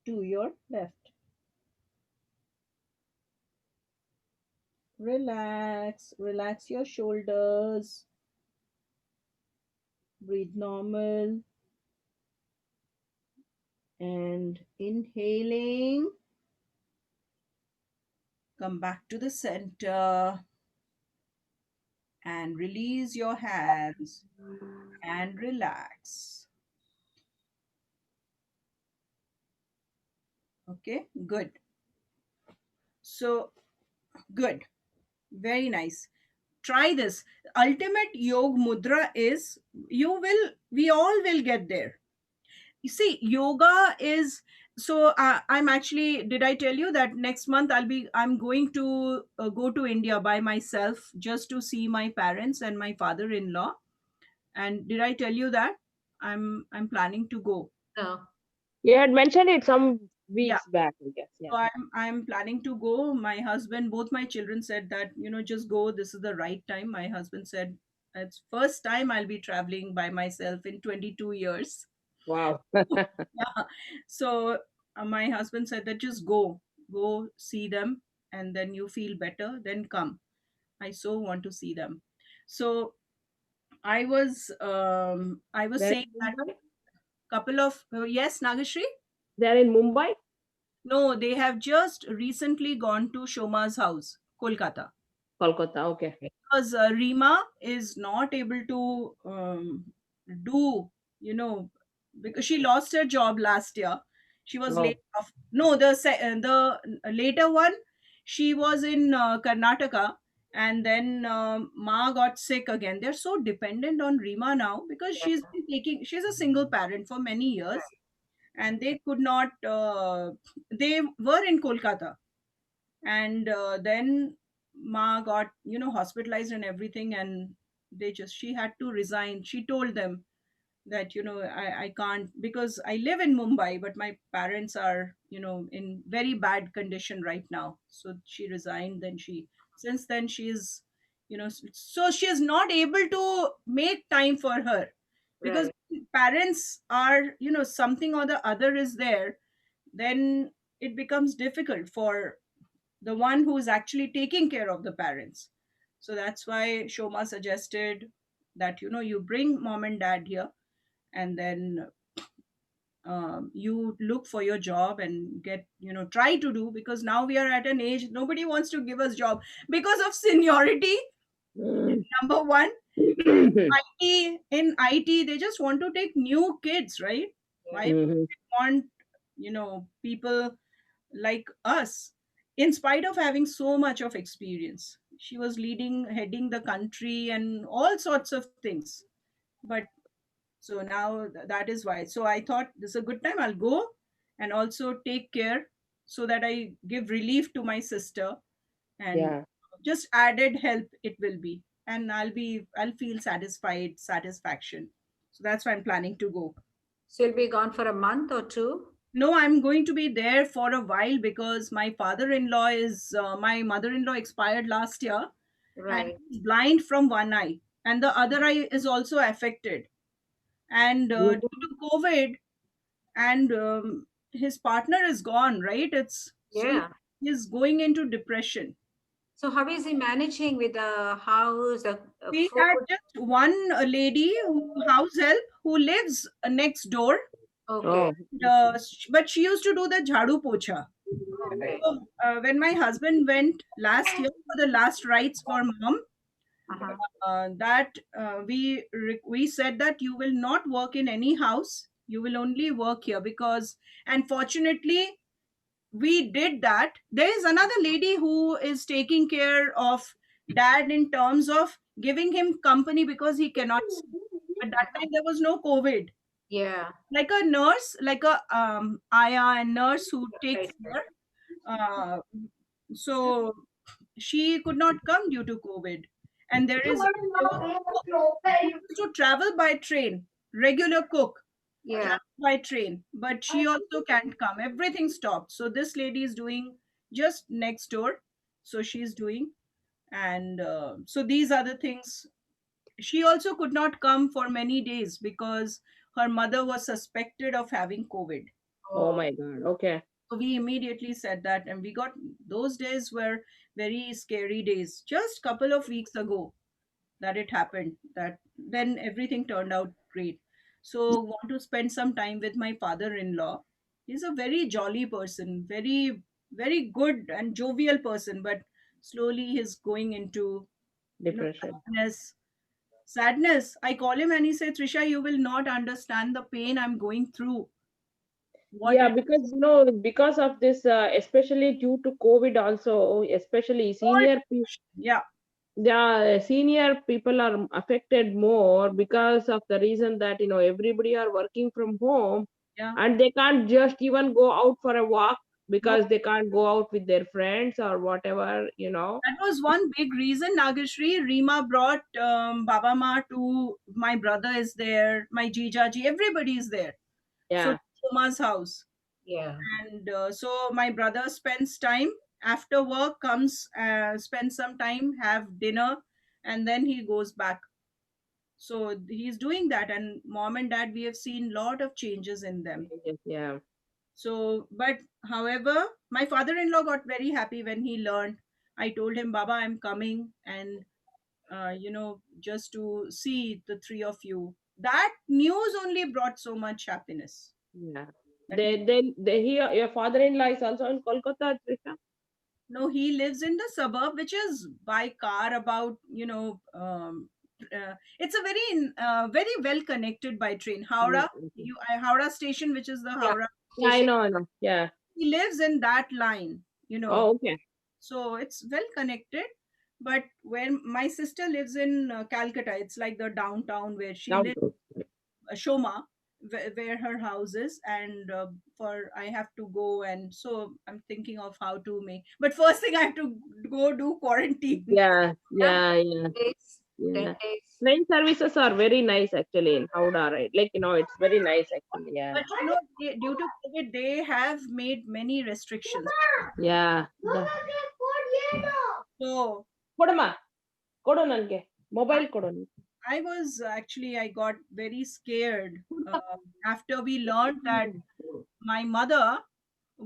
to your left. Relax, relax your shoulders. Breathe normal. And inhaling, come back to the center. and release your hands and relax. Okay, good. So, good. Very nice. Try this. Ultimate Yog Mudra is we all will get there. You see, yoga is so. I'm actually. Did I tell you that next month I'm going to go to India by myself just to see my parents and my father-in-law. And did I tell you that I'm planning to go? No. You had mentioned it some Yeah. weeks back, I guess. Yeah. So I'm planning to go. My husband, both my children said that, just go. This is the right time. My husband said it's first time I'll be traveling by myself in 22 years. Wow. Yeah. So my husband said that just go see them, and then you feel better, then come. I so want to see them. So I was They're saying in that Mumbai? couple of yes, Nagashri. They're in Mumbai? No, they have just recently gone to Shoma's house, Kolkata. Kolkata. Okay. Because Rima is not able to do, you know, because she lost her job last year. She was laid Oh, off. No, the later one, she was in Karnataka, and then Ma got sick again. They're so dependent on Rima now because she's a single parent for many years, and they could not. They were in Kolkata, and then Ma got hospitalized and everything, and she had to resign. She told them that I can't because I live in Mumbai, but my parents are in very bad condition right now. So she resigned. Then since then she is so she is not able to make time for her, because Right. parents are something or the other is there, then it becomes difficult for the one who is actually taking care of the parents. So that's why Shoma suggested that you bring mom and dad here, and then you look for your job and get try to do, because now we are at an age nobody wants to give us job because of seniority. mm. Number one, in IT they just want to take new kids, right? Why Yeah. Mhm. want people like us, in spite of having so much of experience. She was heading the country and all sorts of things. But so now that is why. So I thought this is a good time. I'll go and also take care so that I give relief to my sister, and Yeah. just added help it will be. And I'll feel satisfaction. So that's why I'm planning to go. So you'll be gone for a month or two? No, I'm going to be there for a while because my father-in-law is my mother-in-law expired last year, and Right. he's blind from one eye, and the other eye is also affected. And due Mhm. to COVID, and his partner is gone, right? It's so Yeah. he's going into depression. So how is he managing with the house, the We food? had just one lady house help who lives next door, Okay. Oh, but she used to do the jhadu pocha. Okay. So, when my husband went last year for the last rites for mom, Uh-huh. that we said that you will not work in any house. You will only work here, because, and fortunately, we did that. There is another lady who is taking care of dad in terms of giving him company because he cannot see. At that time, there was no COVID. Yeah. Like a nurse, like a aya and nurse who Right. takes Right. care. Uh, so she could not come due to COVID. And there was who used to travel by train, regular cook, Yeah. travel by train, but she also can't come. Everything stopped. So this lady is doing just next door. So she's doing, and so these are the things. She also could not come for many days because her mother was suspected of having COVID. oh Oh, my God. Okay. So we immediately said that, and we got those days were very scary days. Just couple of weeks ago, that it happened, that then everything turned out great. So want to spend some time with my father-in-law. He's a very jolly person, very very good and jovial person, but slowly he's going into Depression. Sadness. Sadness. I call him and he said, Trisha, you will not understand the pain I'm going through. What Yeah, it because because of this, especially due to COVID, also, especially all senior people. depression. Yeah, The senior people are affected more because of the reason that everybody are working from home, yeah. and they can't just even go out for a walk No, because they can't go out with their friends or whatever. that was one big reason, Nagashri. Rima brought Baba Ma to my brother is there, my Jijaji, everybody is there. So Yeah, to Uma's house. Yeah. And so my brother spends time after work, comes, spends some time, have dinner, and then he goes back. So he's doing that. And mom and dad, we have seen lot of changes in them. yes, yeah, So, but however, my father-in-law got very happy when he learned. I told him, Baba, I'm coming, and just to see the three of you. That news only brought so much happiness. yeah. That Your father-in-law is also in Kolkata, Trisha? no, he lives in the suburb, which is by car about it's a very well connected by train. Mm, Howrah, okay. Howrah station, which is the Yeah. Howrah Yeah, I station. know, I know. Yeah. He lives in that line, you know. Oh, okay. So it's well connected. But when my sister lives in Calcutta, it's like the downtown where she Now, lives, Shoma, where her house is, and for I have to go, and so I'm thinking of how to make. But first thing, I have to go do quarantine. yeah, Yeah. yeah, yeah, 10 days. 10 yeah. days. Train services are very nice actually in Howrah, right? Like, it's very nice actually. Yeah. But due to COVID, they have made many restrictions. Yeah. So ಕೊಡಮ್ಮ ಕೊಡು ನನಗೆ mobile ಕೊಡು ನೀನು. I got very scared after we learned that my mother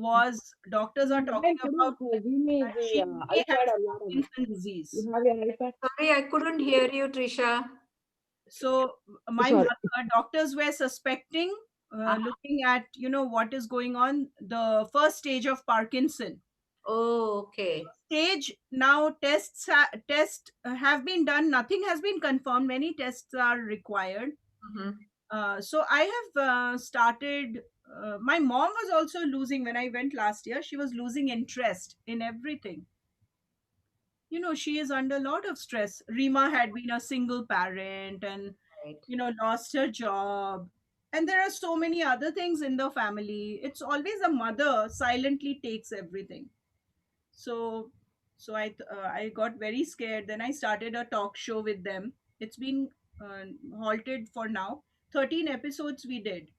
was, doctors are talking mobile ಕೊಡು about give me that the she may have iPad or ನೋಡೋಣ. Parkinson's You disease. have your iPad? Sorry, I couldn't hear you, Trisha. So my Sorry. mother, doctors were suspecting, Uh, looking at what is going on, the first stage of Parkinson. oh, okay. Stage now tests have been done. Nothing has been confirmed. Many tests are required. Mm-hmm. So I have started. My mom was also losing when I went last year. She was losing interest in everything. She is under a lot of stress. Rima had been a single parent and Right. lost her job, and there are so many other things in the family. It's always a mother silently takes everything. So so I got very scared. Then I started a talk show with them. It's been halted for now. 13 episodes we did.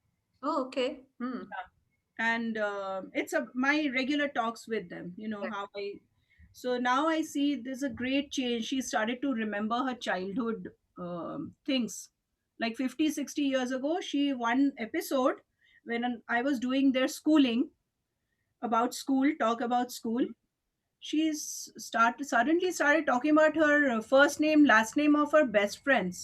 Oh, okay. Hmm. And it's my regular talks with them, Yeah. how I. So now I see there's a great change. She started to remember her childhood things, like 50, 60 years ago. She one episode when I was doing their schooling, about school, talk about school. She's suddenly started talking about her first name, last name of her best friends,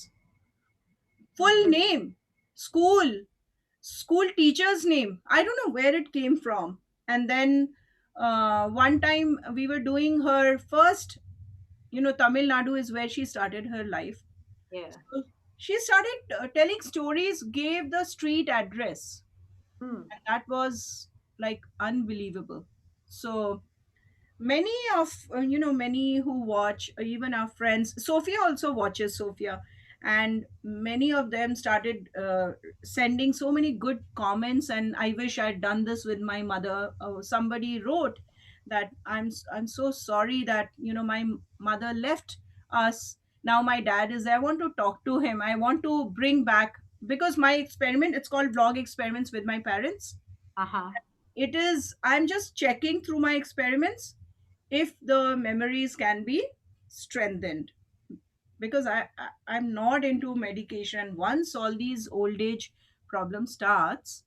full Mhm. name, school teacher's name. I don't know where it came from. And then one time we were doing her first, Tamil Nadu is where she started her life. Yeah. So she started telling stories, gave the street address, Hmm. and that was like unbelievable. So many of many who watch, even our friends, Sophia also watches, Sophia, and many of them started sending so many good comments, and I wish I'd done this with my mother. Somebody wrote that I'm so sorry that my mother left us. Now my dad is there. I want to talk to him. I want to bring back, because my experiment, it's called vlog experiments with my parents. Uh-huh. It is, I'm just checking through my experiments if the memories can be strengthened, because I'm not into medication. Once all these old age problems starts,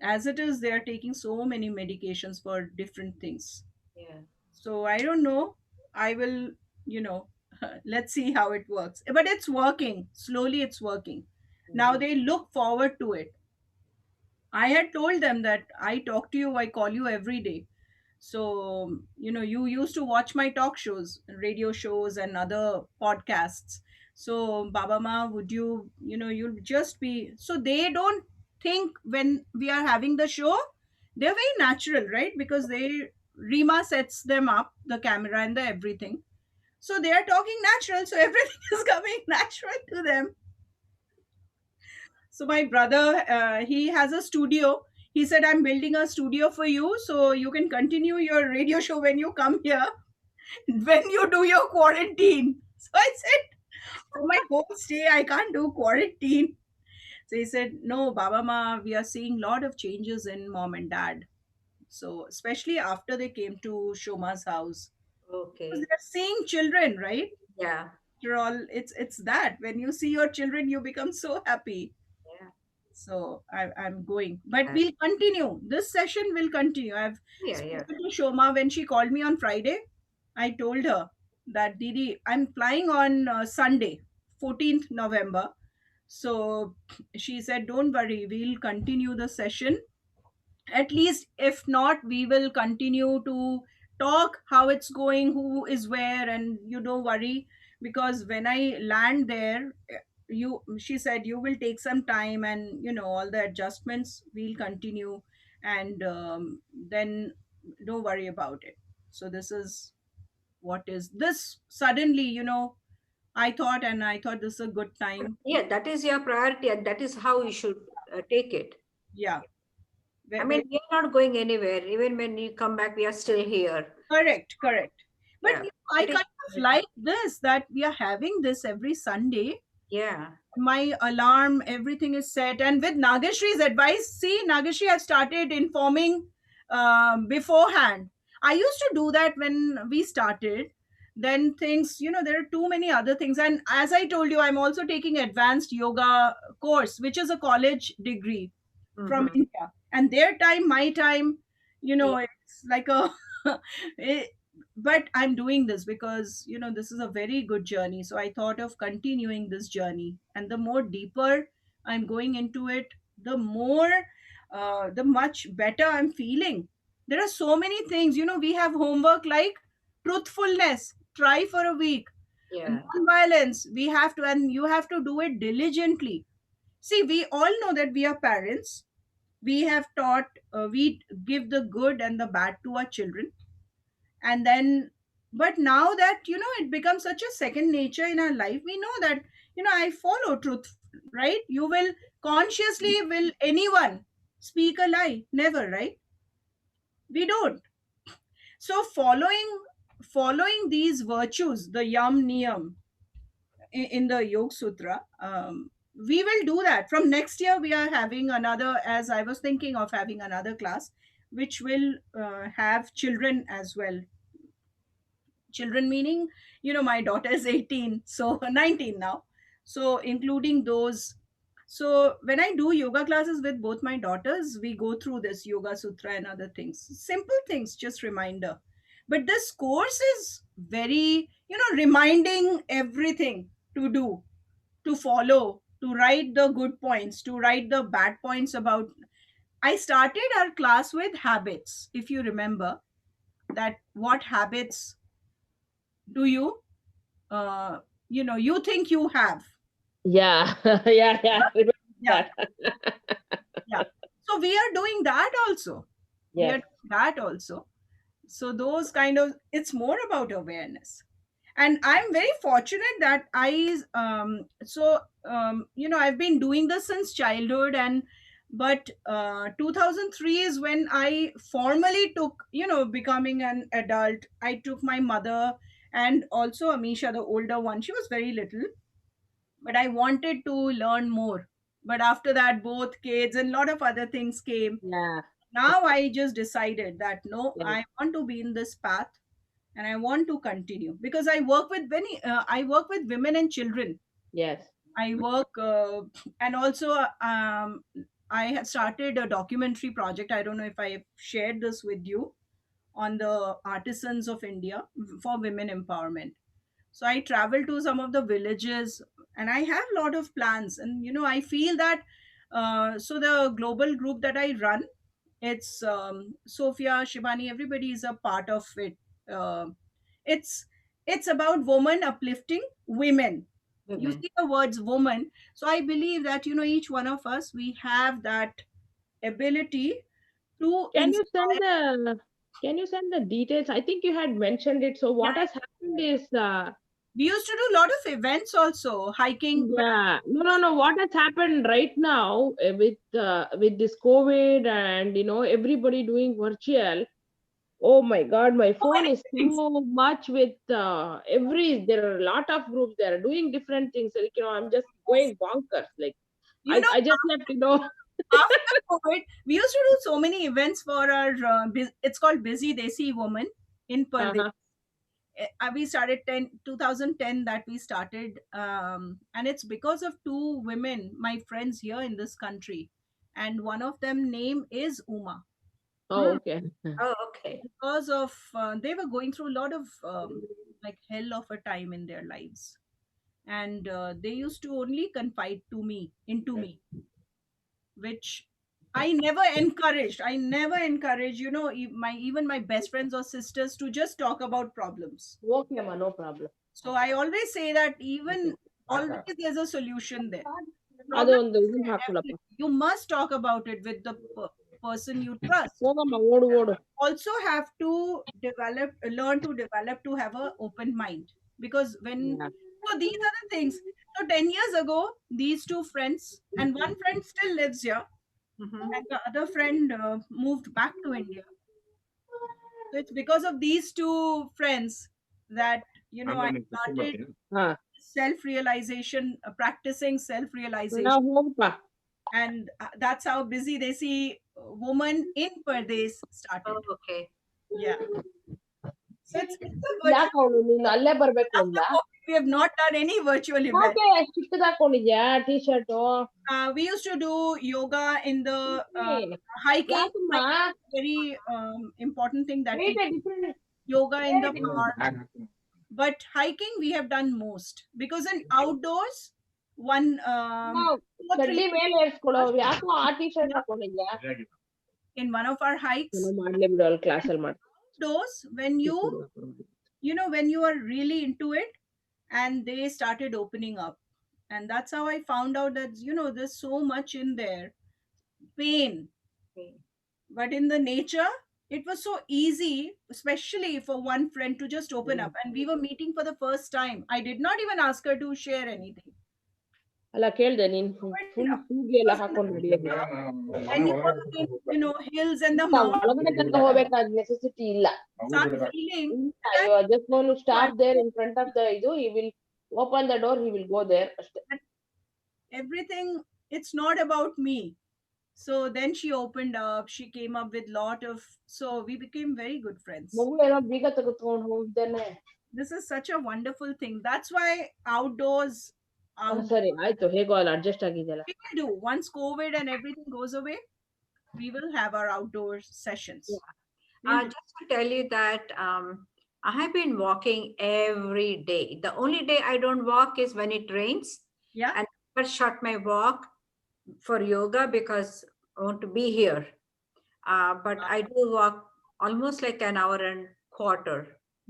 as it is, they are taking so many medications for different things. Yeah. So I don't know. I will, you know let's see how it works, but it's working slowly. It's working now. Mhm. They look forward to it. I had told them that I talk to you, I call you every day. So, you used to watch my talk shows, radio shows, and other podcasts. So, Baba Ma, would you'll just be, so they don't think when we are having the show, they're very natural, right? Because Rima sets them up, the camera and the everything. So they are talking natural, so everything is coming natural to them. So my brother, he has a studio. He said, "I'm building a studio for you, so you can continue your radio show when you come here, when you do your quarantine." So I said, "For my whole stay, I can't do quarantine." So he said, "No, Baba Ma, we are seeing a lot of changes in mom and dad. So especially after they came to Shoma's house, because Okay. they're seeing children, right? Yeah. After all, it's that when you see your children, you become so happy. Yeah. So I'm going, but Yeah. we'll continue. This session will continue. I've Yeah. Yeah. spoken to Shoma when she called me on Friday. I told her that, Didi, I'm flying on Sunday, 14th November. So she said, don't worry, we'll continue the session. At least, if not, we will continue to talk how it's going, who is where, and you don't worry, because when I land there, she said, you will take some time, and all the adjustments we'll continue, and then don't worry about it. So this is what is this suddenly, I thought this is a good time. Yeah, that is your priority, and that is how you should take it. Yeah. I mean, we are not going anywhere. Even when you come back, we are still here. Correct, correct. But Yeah. I That is, kind of like this, that we are having this every Sunday. yeah. My alarm, everything is set. And with Nagashri's advice, see, Nagashri has started informing beforehand. I used to do that when we started. Then things, there are too many other things. And as I told you, I'm also taking advanced yoga course, which is a college degree from Mm-hmm. India. And their time, my time, Yeah. it's like a. it, but I'm doing this because, this is a very good journey. So I thought of continuing this journey. And the more deeper I'm going into it, the more, the much better I'm feeling. There are so many things, we have homework like truthfulness, try for a week, Yeah. non-violence, we have to, and you have to do it diligently. See, we all know that we are parents. We have taught, we give the good and the bad to our children. And then, but now that, it becomes such a second nature in our life, we know that, I follow truth, right? You will consciously, will anyone speak a lie? Never, right? We don't. So following these virtues, the yam niyam, in the Yoga Sutra. We will do that. From next year, we are having another, as I was thinking of having another class, which will have children as well. Children meaning, my daughter is 18, so 19 now. So, including those. So, when I do yoga classes with both my daughters, we go through this Yoga Sutra and other things. Simple things, just reminder. But this course is very, reminding everything to do, to follow, to write the good points, to write the bad points about. I started our class with habits, if you remember, that what habits do you, uh, you think you have. Yeah, yeah, yeah. Remember Yeah, that. yeah. So we are doing that also. We are Yes, doing that also. So those kind of, it's more about awareness. And I'm very fortunate that I've been doing this since childhood. And but 2003 is when I formally took, becoming an adult. I took my mother, and also Amisha, the older one. She was very little, but I wanted to learn more. But after that, both kids and a lot of other things came. yeah, Now I just decided that no, yes, I want to be in this path, and I want to continue, because I work with women and children. yes. I work, and also, I have started a documentary project. I don't know if I have shared this with you, on the artisans of India for women empowerment. So I travel to some of the villages, and I have a lot of plans. And I feel that, so the global group that I run, It's Sophia, Shivani, everybody is a part of it. uh, it's it's about woman uplifting women. You Women. see the words woman, so I believe that each one of us, we have that ability to Can you send inspire. the can you send the details? I think you had mentioned it. So Yeah, what has happened is we used to do a lot of events also, hiking. yeah, no. What has happened right now with this COVID and everybody doing virtual. Oh my God, my So phone many is things. so much with there are a lot of groups. They are doing different things. Like, I'm just going bonkers. Like, you know I just left. After COVID, we used to do so many events for our. It's called Busy Desi Woman in Pardesh. Uh-huh. We started 2010 that we started, and it's because of two women, my friends here in this country, and one of them name is Uma. Oh, Hmm. okay. Oh, okay. Because of they were going through a lot of like hell of a time in their lives, and they used to only confide to me into me, which I never encouraged, my even my best friends or sisters to just talk about problems. Okay, ma, no problem. So I always say that even always there's a solution there. ಅದು Problem ಒಂದು is ಇದನ್ನ there, ಹಾಕೊಳಪ್ಪ. definitely. You must talk about it with the person you trust. ಹೋಗಮ್ಮ ಓಡು ಓಡು. Also have to learn to develop to have a open mind, because when Yeah. so these are the things. So 10 years ago, these two friends, and one friend still lives here, Hmm. and the other friend moved back to India. So it's because of these two friends that I started ಹಾ. self realization, practicing self ನಾವು realization, ಹೋಗಪ್ಪ. and that's how Busy they see woman in Pardes Oh, started. okay. Yeah, so it's a virtual. ಯಾಕೆ ಅವನು ನೀನು ಅಲ್ಲೇ ಬರ್ಬೇಕು ಅಂದ? After COVID, we have not done any virtual event. ಯಾಕೆ ಚಿಕ್ಕದ್ ಹಾಕೊಂಡಿದ್ಯಾ T shirt? We used to do yoga in the hiking. ಯಾಕಮ್ಮ? Hiking is a very important thing that we rate do. Different. Yoga in the park, but hiking we have done most, because in outdoors, one two or three ಚಡ್ಡಿ ಮೇಲೆ ಏರ್ಸ್ಕೊಳ್ಳೋ. hours, ಯಾಕೋ ಆ T shirt ಹಾಕೊಂಡಿದ್ಯಾ? in one of our ಏನೋ hikes. ಮಾಡ್ಲೇ ಬಿಡು, ಅಲ್ಲಿ And ಕ್ಲಾಸಲ್ಲಿ ಮಾಡ್ತೀನಿ. outdoors, when you are really into it, and they started opening up, and that's how I found out that there's so much in there, pain, Okay. but in the nature it was so easy, especially for one friend to just open up, and we were meeting for the first time. I did not even ask her to share anything. ಅಲ್ಲ ಕೇಳ್ದೆ ನೀನ್ Opened full up. ಸೂಗಿ It ಎಲ್ಲ was in ಹಾಕೊಂಡು the ರೆಡಿಯಾಗಿ. nature. When you are in hills and the ನಾವು mountains, ಒಳಗಡೆ ತನಕ ಹೋಗ್ಬೇಕಾದ necessity ಇಲ್ಲ. start feeling ಇಲ್ಲ, that, you are just going to uh, stop there in front of the ಇದು, he will open the door, he will go there ಅಷ್ಟೇ. that everything, it's not about me. So then she opened up, she came up with lot of, so we became very good friends. ಮಗು ಏನೋ ಬೀಗ ತೆಗೆದುಕೊಂಡು ಹೋಗಿದ್ದಾನೆ. This is such a wonderful thing. That's why outdoors, out ಸರಿ ಆಯ್ತು, ಹೇಗೋ ಅಲ್ಲಿ adjust ಆಗಿದೆಯಲ್ಲ. we will do once COVID and everything goes away, we will have our outdoor sessions. We'll do. Just to tell you that I have been walking every day. The only day I don't walk is when it rains. Yeah. And I never shut my walk for yoga because I want to be here. But I do walk almost like an hour and quarter,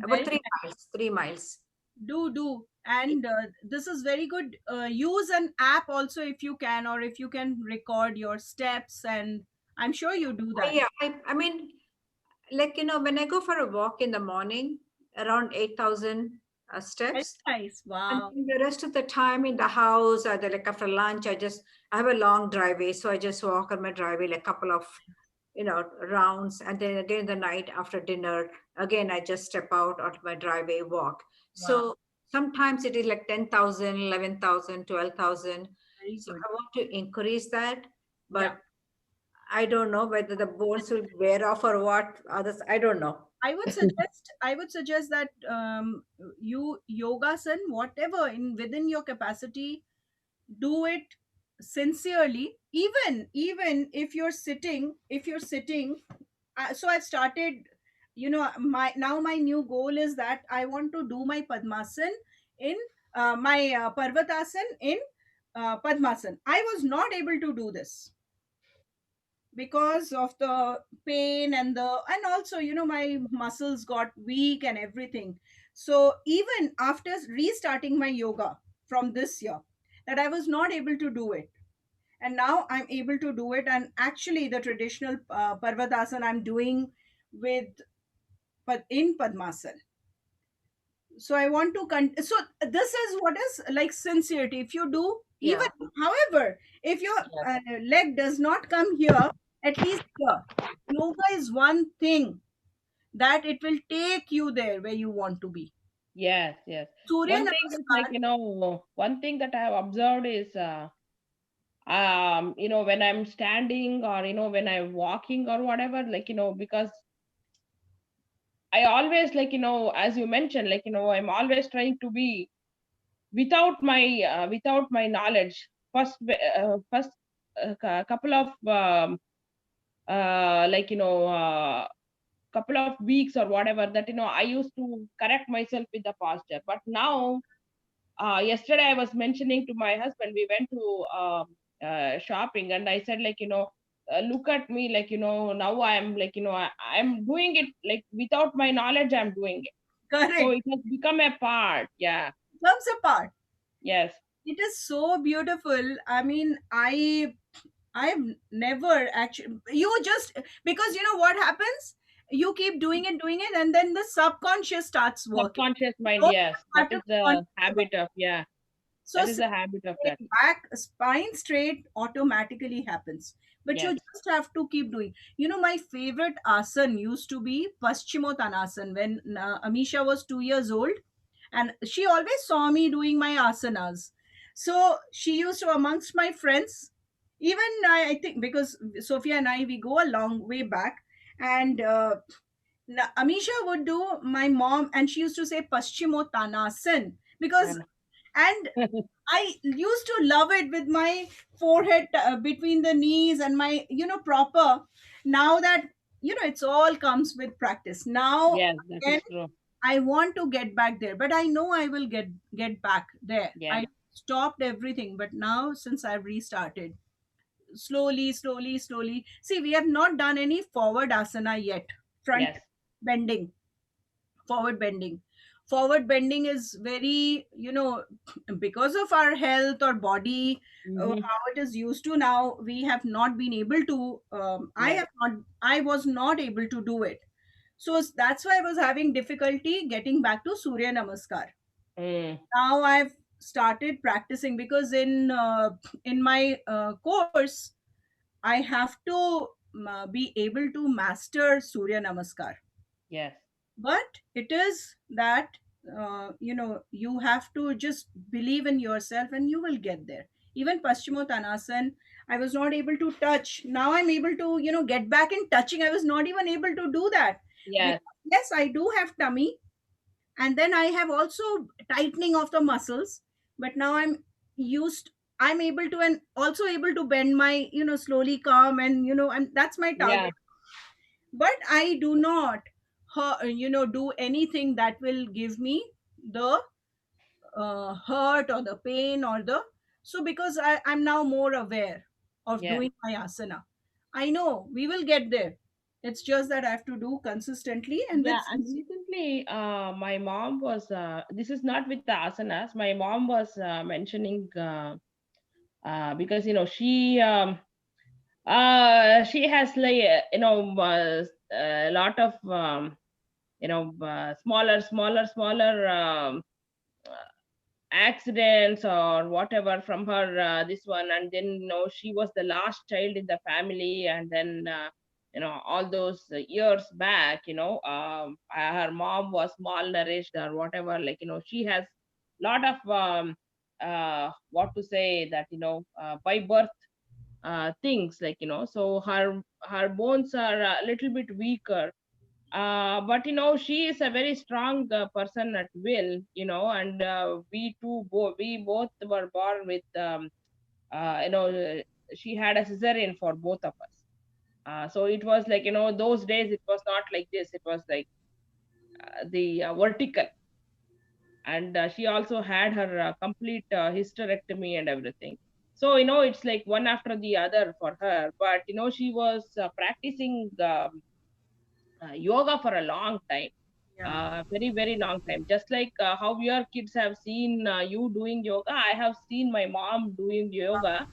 about Very 3 miles, 3 miles. do and this is very good. Use an app also if you can, or if you can record your steps, and I'm sure you do that. Yeah, I mean, like, when I go for a walk in the morning, around 8,000 Very steps. nice. And Wow. then the rest of the time in the house, or like after lunch, I have a long driveway. So I just walk on my driveway, like a couple of, rounds. And then again in the night after dinner, again, I just step out of my driveway, walk. Wow. So sometimes it is like 10,000, 11,000, 12,000. Very So good. I want to increase that, Yeah. but I don't know whether the bones will wear off or what others. I don't know. I would suggest that you yogasan, whatever in within your capacity, do it sincerely. Even if you're sitting, so I've started, my new goal is that I want to do my padmasan in my parvatasan in padmasan. I was not able to do this. because of the pain and also, my muscles got weak and everything. So even after restarting my yoga from this year, that I was not able to do it, and now I'm able to do it. And actually the traditional parvadasana I'm doing with in padmasana. So I want to so this is what is like sincerity. If you do, Yeah. even, however, if your Yes. leg does not come here, at least here, yoga is one thing that it will take you there where you want to be. Yes, yes. Surya One thing is like, namaskar. one thing that I have observed is, when I'm standing, or, when I'm walking or whatever, like, because I always, like, as you mentioned, like, I'm always trying to be without my knowledge. First couple of, like, couple of weeks or whatever, that, I used to correct myself with the posture. But now, yesterday I was mentioning to my husband, we went to shopping, and I said, like, look at me, like, now I am, like, I'm doing it like without my knowledge, I'm doing it. So Correct. it has become a part. Yeah. Comes apart. Yes. It is so beautiful. I mean, I've never actually, you just, because you know what happens, you keep doing it, and then the subconscious starts working. Subconscious You mind, don't yes, have that to is be the conscious about habit it. of, yeah, So that is sit the habit of that. straight, back spine straight automatically happens, but you Yes. just have to keep doing. My favorite asan used to be paschimottanasana when Amisha was 2 years old, and she always saw me doing my asanas. So she used to, amongst my friends, even I think because Sophia and I, we go a long way back, and Amisha would do my mom, and she used to say Paschimottanasana because, And and I used to love it with my forehead between the knees and my, proper. Now that, it's all comes with practice. Now, yes, that again, is true. I want to get back there, but I know I will get back there. Yeah. I stopped everything, but now since I've restarted, slowly, slowly, slowly. See, we have not done any forward asana yet. Front Yes. bending, forward bending. Forward bending is very, because of our health or body, Mm-hmm. how it is used to now, we have not been able to. Yes. I was not able to do it. So that's why I was having difficulty getting back to Surya Namaskar. Mm. Now I've started practicing because in my course I have to be able to master Surya Namaskar. Yes. But it is that, you have to just believe in yourself and you will get there. Even Paschimottanasana, I was not able to touch. Now I'm able to, get back in touching. I was not even able to do that Yes. because, yes, I do have tummy, and then I have also tightening of the muscles. But now I'm able to, and also able to bend my, slowly come, and and that's my Yeah. target. But I do not do anything that will give me the hurt or the pain or the, so because I'm now more aware of Yes. doing my asana. I know we will get there. It's just that I have to do consistently and with Yeah, and recently, my mom was. This is not with the asanas. My mom was mentioning, because she has, like, a lot of, smaller accidents or whatever from her, this one. And then, she was the last child in the family, and then, all those years back, her mom was malnourished or whatever, like, she has lot of, what to say, that, by birth, things, like, so her bones are a little bit weaker, but, she is a very strong person at will, and we both were born with, she had a cesarean for both of us. So it was like, those days it was not like this, it was like, the vertical. And she also had her complete hysterectomy and everything. So it's like one after the other for her. But she was practicing yoga for a long time, Yeah. very very long time. Just like how your kids have seen you doing yoga, I have seen my mom doing yoga.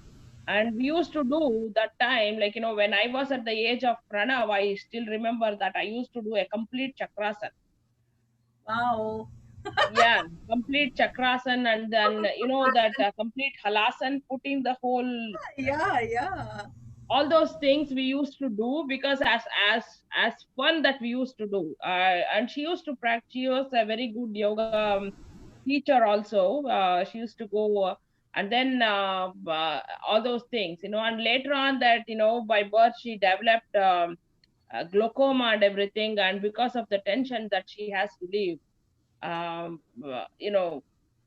And we used to do that time, like when I was at the age of Pranav, I still remember that I used to do a complete chakrasan. Wow. Yeah, complete chakrasan, and then that complete halasan, putting the whole, Yeah, yeah. all those things we used to do, because as fun that we used to do. And she used to practice. She was a very good yoga teacher also. She used to go, and then all those things, and later on that, by birth she developed glaucoma and everything, and because of the tension that she has to live, um, uh, you know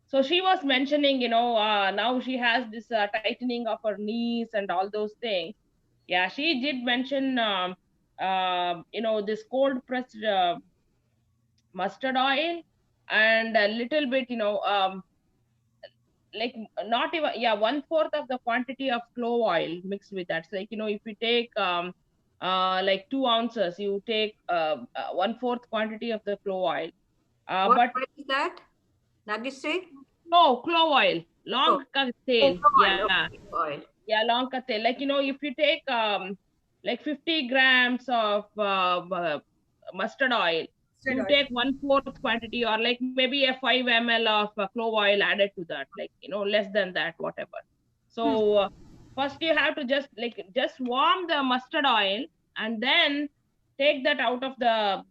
so she was mentioning, now she has this tightening of her knees and all those things. Yeah, she did mention, this cold pressed mustard oil, and a little bit, like not even, yeah, one fourth of the quantity of clove oil mixed with that. So, like, if you take like 2 ounces, you take one fourth quantity of the clove oil. What But oil is that? Nagise? no, clove oil, Oh, long oh, tail. oil. Yeah, Okay, oil. yeah, long tail. Like, if you take like 50 grams of mustard oil, you Steroid. take one fourth quantity, or like maybe a 5 ml of clove oil added to that, like, less than that, whatever. Hmm. So first you have to just warm the mustard oil, and then take that out of the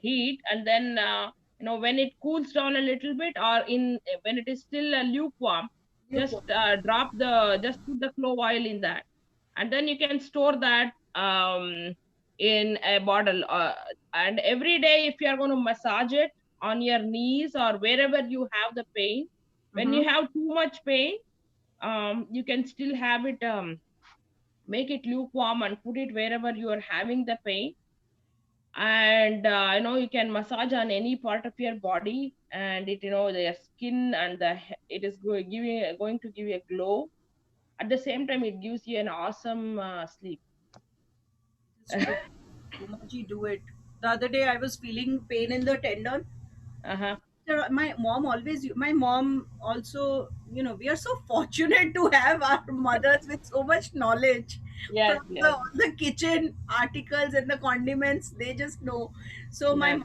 heat, and then when it cools down a little bit, or in when it is still lukewarm, just Lukewarm. just put the clove oil in that, and then you can store that in a bottle, and every day, if you are going to massage it on your knees or wherever you have the pain, when Mm-hmm. you have too much pain, you can still have it, make it lukewarm and put it wherever you are having the pain. And you can massage on any part of your body, and it, the skin and it is going to give you a glow. At the same time, it gives you an awesome sleep. It's true. Umaji, do it. The other day I was feeling pain in the tendon. Uh-huh. My mom also, we are so fortunate to have our mothers with so much knowledge from Yes, yes, all the kitchen articles and the condiments. They just know. So yes.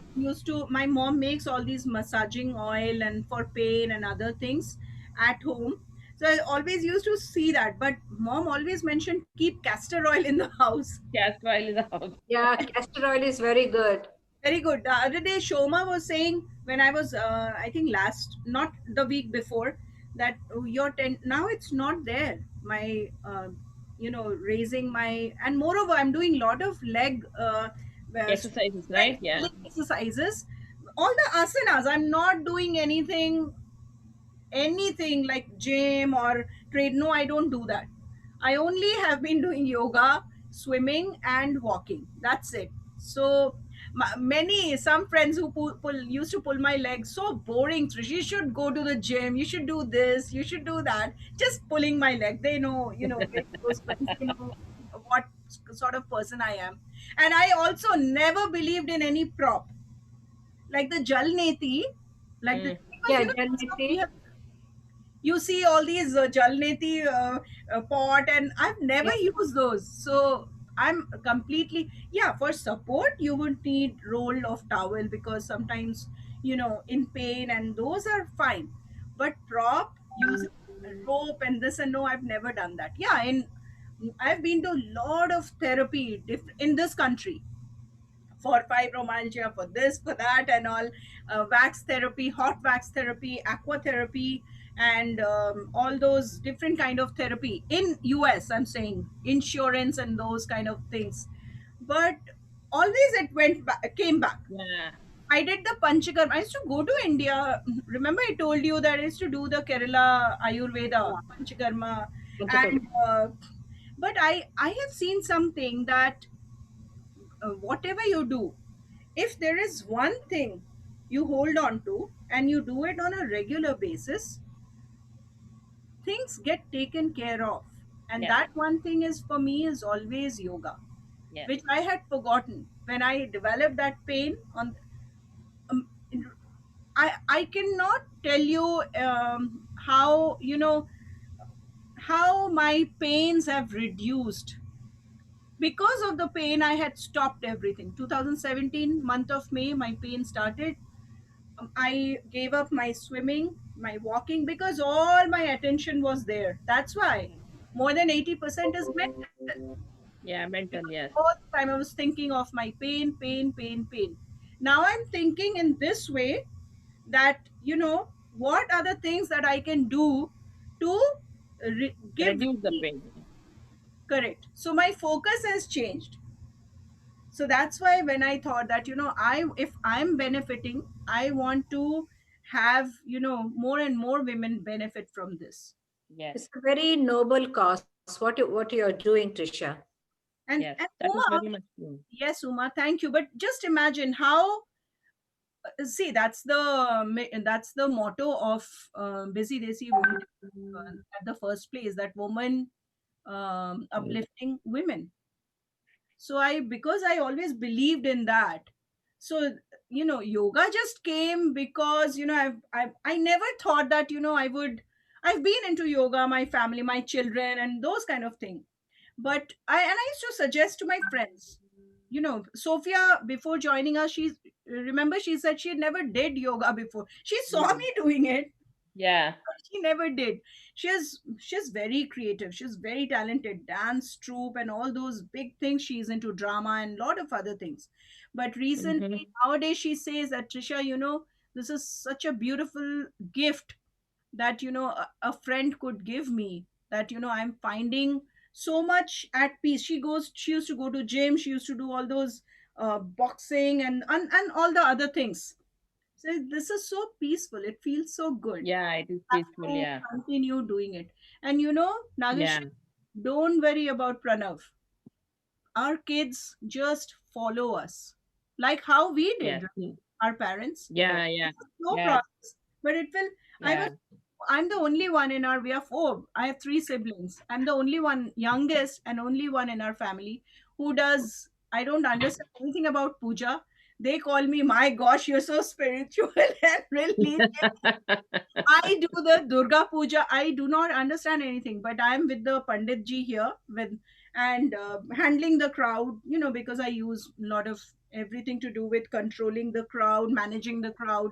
my mom makes all these massaging oil and for pain and other things at home. So I always used to see that, but mom always mentioned keep castor oil in the house. Castor oil is out. Yeah, castor oil is very good. Very good. The other day, Shoma was saying when I was, I think not the week before, that now it's not there. Raising my, and moreover, I'm doing a lot of Exercises, right? Yeah. leg exercises. All the asanas, I'm not doing anything like gym or trade. No, I don't do that. I only have been doing yoga, swimming, and walking. That's it. So some friends who used to pull my legs, so boring, Trish. You should go to the gym, you should do this, you should do that. Just pulling my leg. They know, very close friends, they know what sort of person I am. And I also never believed in any prop like the jal neti, like the, Mm. because Yeah, the stuff we Janmati. have, you see all these jalneti pot, and I've never Yeah. used those. So I'm completely, yeah, for support you would need roll of towel because sometimes in pain, and those are fine. But prop using rope and this, and no, I've never done that. Yeah, I've been to a lot of therapy in this country for fibromyalgia, for this, for that, and all. Wax therapy, hot wax therapy, aqua therapy, and all those different kind of therapy in US. I'm saying insurance and those kind of things, but always it came back. Yeah. I did the panchakarma. I used to go to India. Remember, I told you that I used to do the Kerala Ayurveda Yeah. panchakarma, Panchakarma. and but I have seen something that whatever you do, if there is one thing you hold on to and you do it on a regular basis, things get taken care of. And Yes. that one thing is for me is always yoga, Yes. which I had forgotten when I developed that pain on. Um, I cannot tell you how, how my pains have reduced. Because of the pain, I had stopped everything. 2017 month of May, my pain started. I gave up my swimming, my walking, because all my attention was there. That's why more than 80% is mental. Yeah, mental. Because Yes. all the time I was thinking of my pain, pain, pain, pain. Now I'm thinking in this way that, what are the things that I can do to give Reduce the relief? pain. Correct. So my focus has changed. So that's why when I thought that, I if I'm benefiting, I want to have, more and more women benefit from this. Yes. It's a very noble cause. What you're doing, Trisha. and Yes. and That is Uma, very much true. yes, Uma, thank you, but just imagine how, see, that's the motto of Busy Desi Women, at the first place, that woman, uplifting women. So I, because I always believed in that. So, yoga just came because, I never thought that, I've been into yoga, my family, my children, and those kind of thing. But I used to suggest to my friends, Sophia, before joining us, remember, she said she never did yoga before. She saw Mm. me doing it. Yeah. She never did. She's very creative, she's very talented, dance troupe and all those big things. She's into drama and lot of other things. But recently, Mm-hmm. nowadays, she says that, Trisha, this is such a beautiful gift that, a friend could give me, that, I'm finding so much at peace. She used to go to gym, she used to do all those boxing and all the other things. So this is so peaceful, it feels so good. Yeah, it is Have peaceful. to Yeah. continue doing it. And, Nagesh, Yeah. don't worry about Pranav. Our kids just follow us, like how we did, Yes. right? Our parents. Yeah. Yeah. It's a slow Yeah. process, but it will. I was. Yeah. I'm the only one in our. We are four. I have three siblings. I'm the only one, youngest, and only one in our family who does. I don't understand anything about puja. They call me, my gosh, you're so spiritual and really. I do the Durga Puja. I do not understand anything, but I'm with the Pandit ji here with, and handling the crowd. Because I use a lot of everything to do with controlling the crowd, managing the crowd,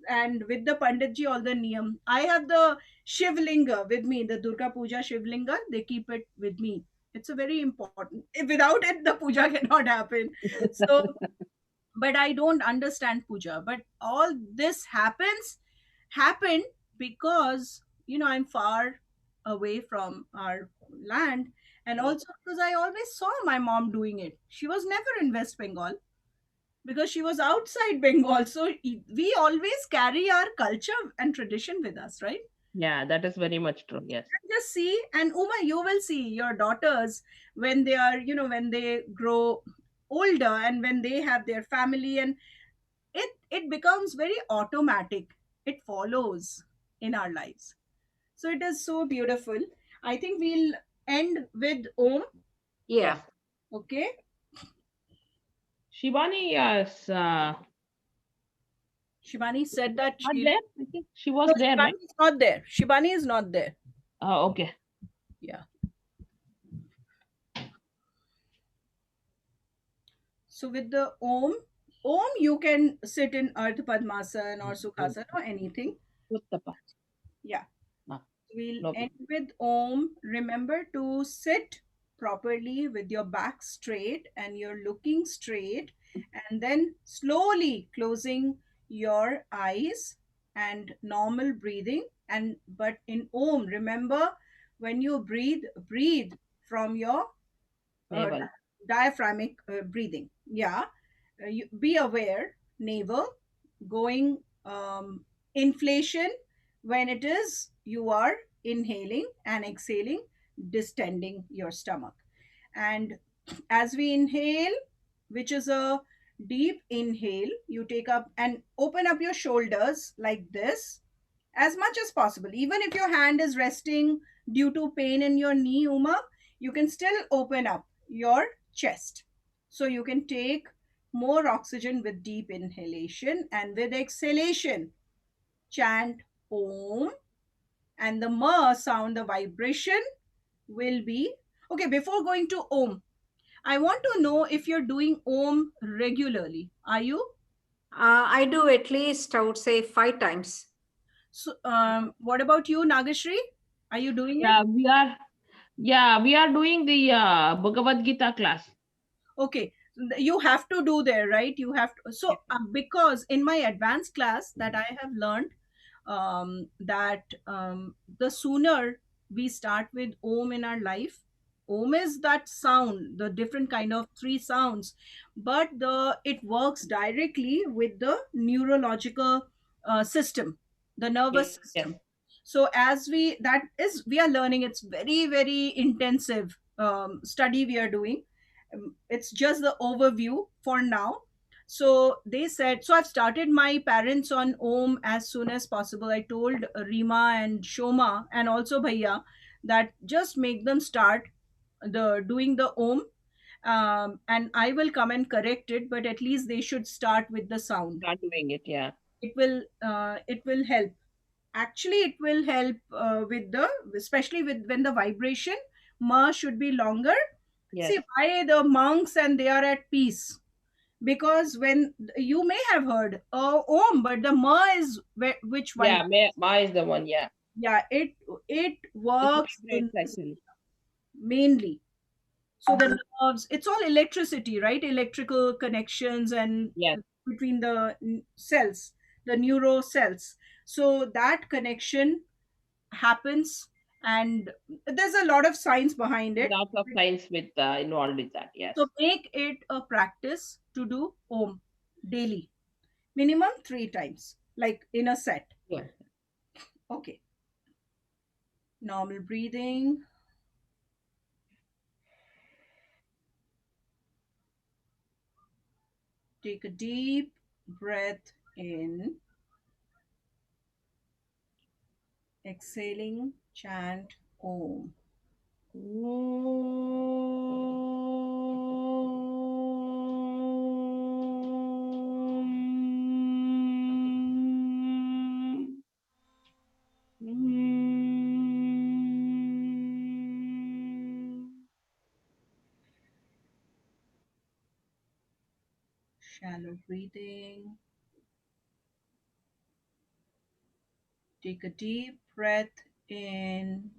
and with the Pandit ji all the niyam. I have the Shivlinga with me, the Durga Puja Shivlinga. They keep it with me. It's a very important. Without it, the puja cannot happen. So, but I don't understand puja. But all this happened because, I'm far away from our land, and Yes. also because I always saw my mom doing it. She was never in West Bengal because she was outside Bengal. So we always carry our culture and tradition with us, right? Yeah, that is very much true. Yes. And just see, and Uma, you will see your daughters when they are, when they grow older and when they have their family, and it becomes very automatic. It follows in our lives. So it is so beautiful. I think we'll end with Om. Yes. Yeah. Okay. Shivani, yes. Shivani said that Not she, there. I think she was no, there, right? Shivani is not there. Shivani is not there. Okay. Yeah. So with the Om, you can sit in Ardha Padmasana or Sukhasana or anything. Uttapa. Yeah. Ah, We'll no end problem. with Om. Remember to sit properly with your back straight and you're looking straight, and then slowly closing your eyes and normal breathing. And but in Om, remember, when you breathe from your uh, Naval. diaphragmic breathing. Yeah. You be aware, navel going, inflation when it is you are inhaling, and exhaling, distending your stomach. And as we inhale, which is a deep inhale, you take up and open up your shoulders like this, as much as possible. Even if your hand is resting due to pain in your knee, Uma, you can still open up your chest. So you can take more oxygen with deep inhalation, and with exhalation, chant Om, and the ma sound, the vibration will be okay. Before going to Om, I want to know if you're doing Om regularly. Are you? I do at least, I would say, 5 times. So, what about you, Nagashri? Are you doing it? Yeah, we are doing the Bhagavad Gita class. Okay, you have to do there, right? You have to. So, Yes. because in my advanced class that I have learned, that the sooner we start with Om in our life, Om is that sound, the different kind of three sounds, but the it works directly with the neurological system, the nervous Yes. system. So as we are learning, it's very very intensive study we are doing. It's just the overview for now. So they said, so I've started my parents on Om as soon as possible. I told Rima and Shoma and also Bhaiya that just make them start the doing the Om, and I will come and correct it, but at least they should start with the sound. Start doing it. Yeah. It will help. Actually it will help with the, especially with when the vibration ma should be longer. See Yes. why the monks and they are at peace, because when you may have heard Om, but the ma is which Yeah. vibe. Ma is the one. Yeah. Yeah, it It works in vibrates actually. mainly. So the nerves, it's all electricity, right? Electrical connections and Yes. between the cells, the neuro cells. So that connection happens, and there's a lot of science behind it. Lots of science with involved with that. So Yes. make it a practice to do Om daily, minimum 3 times, like in a set. Yes. Okay, normal breathing. Take a deep breath in, exhaling, chant Om. Shallow breathing. Take a deep breath in.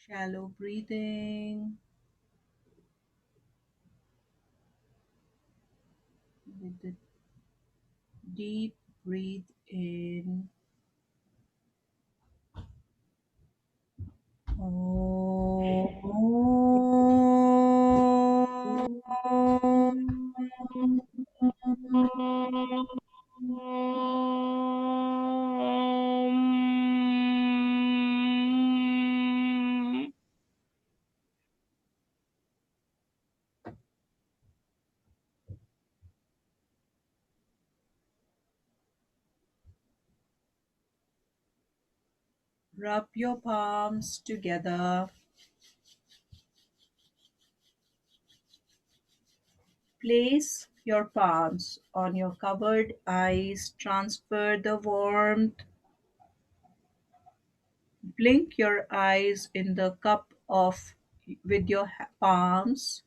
Shallow breathing with the deep breathe in. Rub your palms together. Place your palms on your covered eyes. Transfer the warmth. Blink your eyes in the cup of with your palms.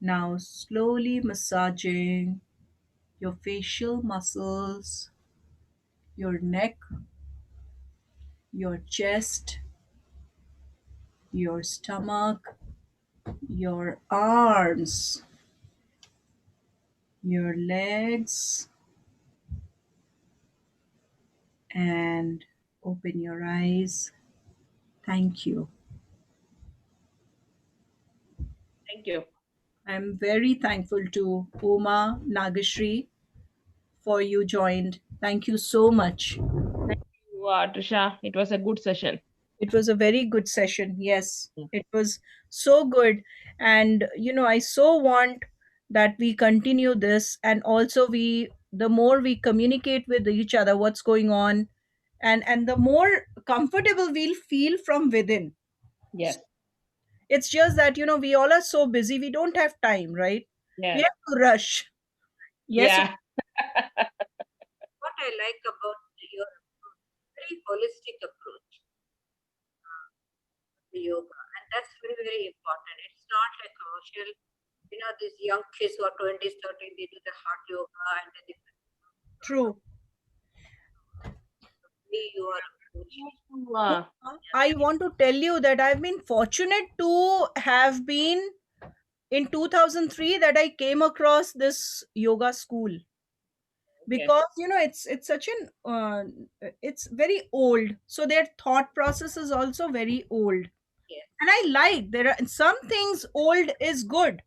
Now slowly massaging your facial muscles, your neck, your chest, your stomach, your arms, your legs, and open your eyes. Thank you. you. I'm very thankful to Uma Nagashri for you joined. Thank you so much. Thank you, Trisha. It was a good session. It was a very good session. Yes, Yeah. it was so good. And, I so want that we continue this, and also the more we communicate with each other, what's going on, and the more comfortable we'll feel from within. Yes. It's just that, we all are so busy, we don't have time, right? We Yes. have to rush. Yes, Yeah. What I like about your very holistic approach to yoga, and that's very, very important. It's not like commercial. These young kids who are 20s, 30s, they do the hard yoga and then they true. way you are approaching. Uh, I want to tell you that I've been fortunate to have been in 2003 that I came across this yoga school, okay. because it's such an it's very old, so their thought process is also very old, Yes, and I like there are some things old is good,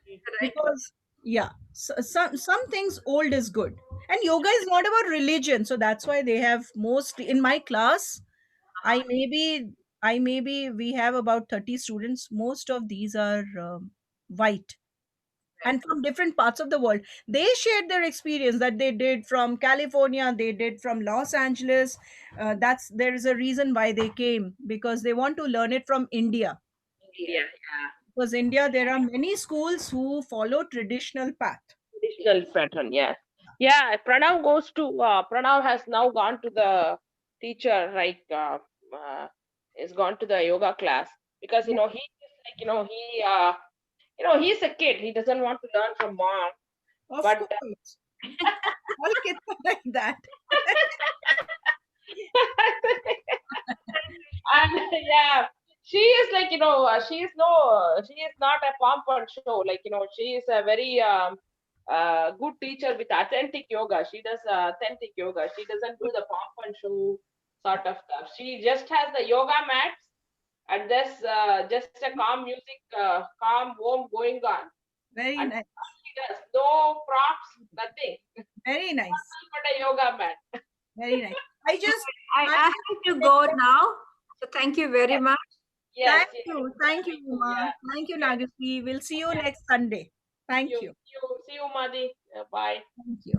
the right way. because yeah, some things old is good, and yoga is not about religion, so that's why they have most in my class. I maybe I maybe we have about 30 students. Most of these are white Right. and from different parts of the world. They shared their experience that they did from California, they did from Los Angeles. That's there is a reason why they came, because they want to learn it from India. India. Yeah. Yeah. Because India, there are many schools who follow traditional path. Traditional pattern. Yes. Yeah. Pranav has now gone to the teacher, like, is gone to the yoga class because, Yeah, he is like, he's a kid. He doesn't want to learn from mom. of But course. All kids are like that. and yeah, she is like, she is not a pomp and show. Like, she is a very good teacher with authentic yoga. She does authentic yoga. She doesn't do the pomp and show sort of stuff. She just has the yoga mats and this just a calm music, calm home going on, Very and nice. she does no props, nothing. Very nice. Nothing but a yoga mat. Very nice. I just, I I have to go now. So thank you very Yes, much. yes, thank yes. you. Yeah, Thank you, me too. Uma. Yeah. Thank you, Okay. Nagasi. We'll see you Yeah. next Sunday. See Thank you. you. See you, Madhi. Bye. Thank you.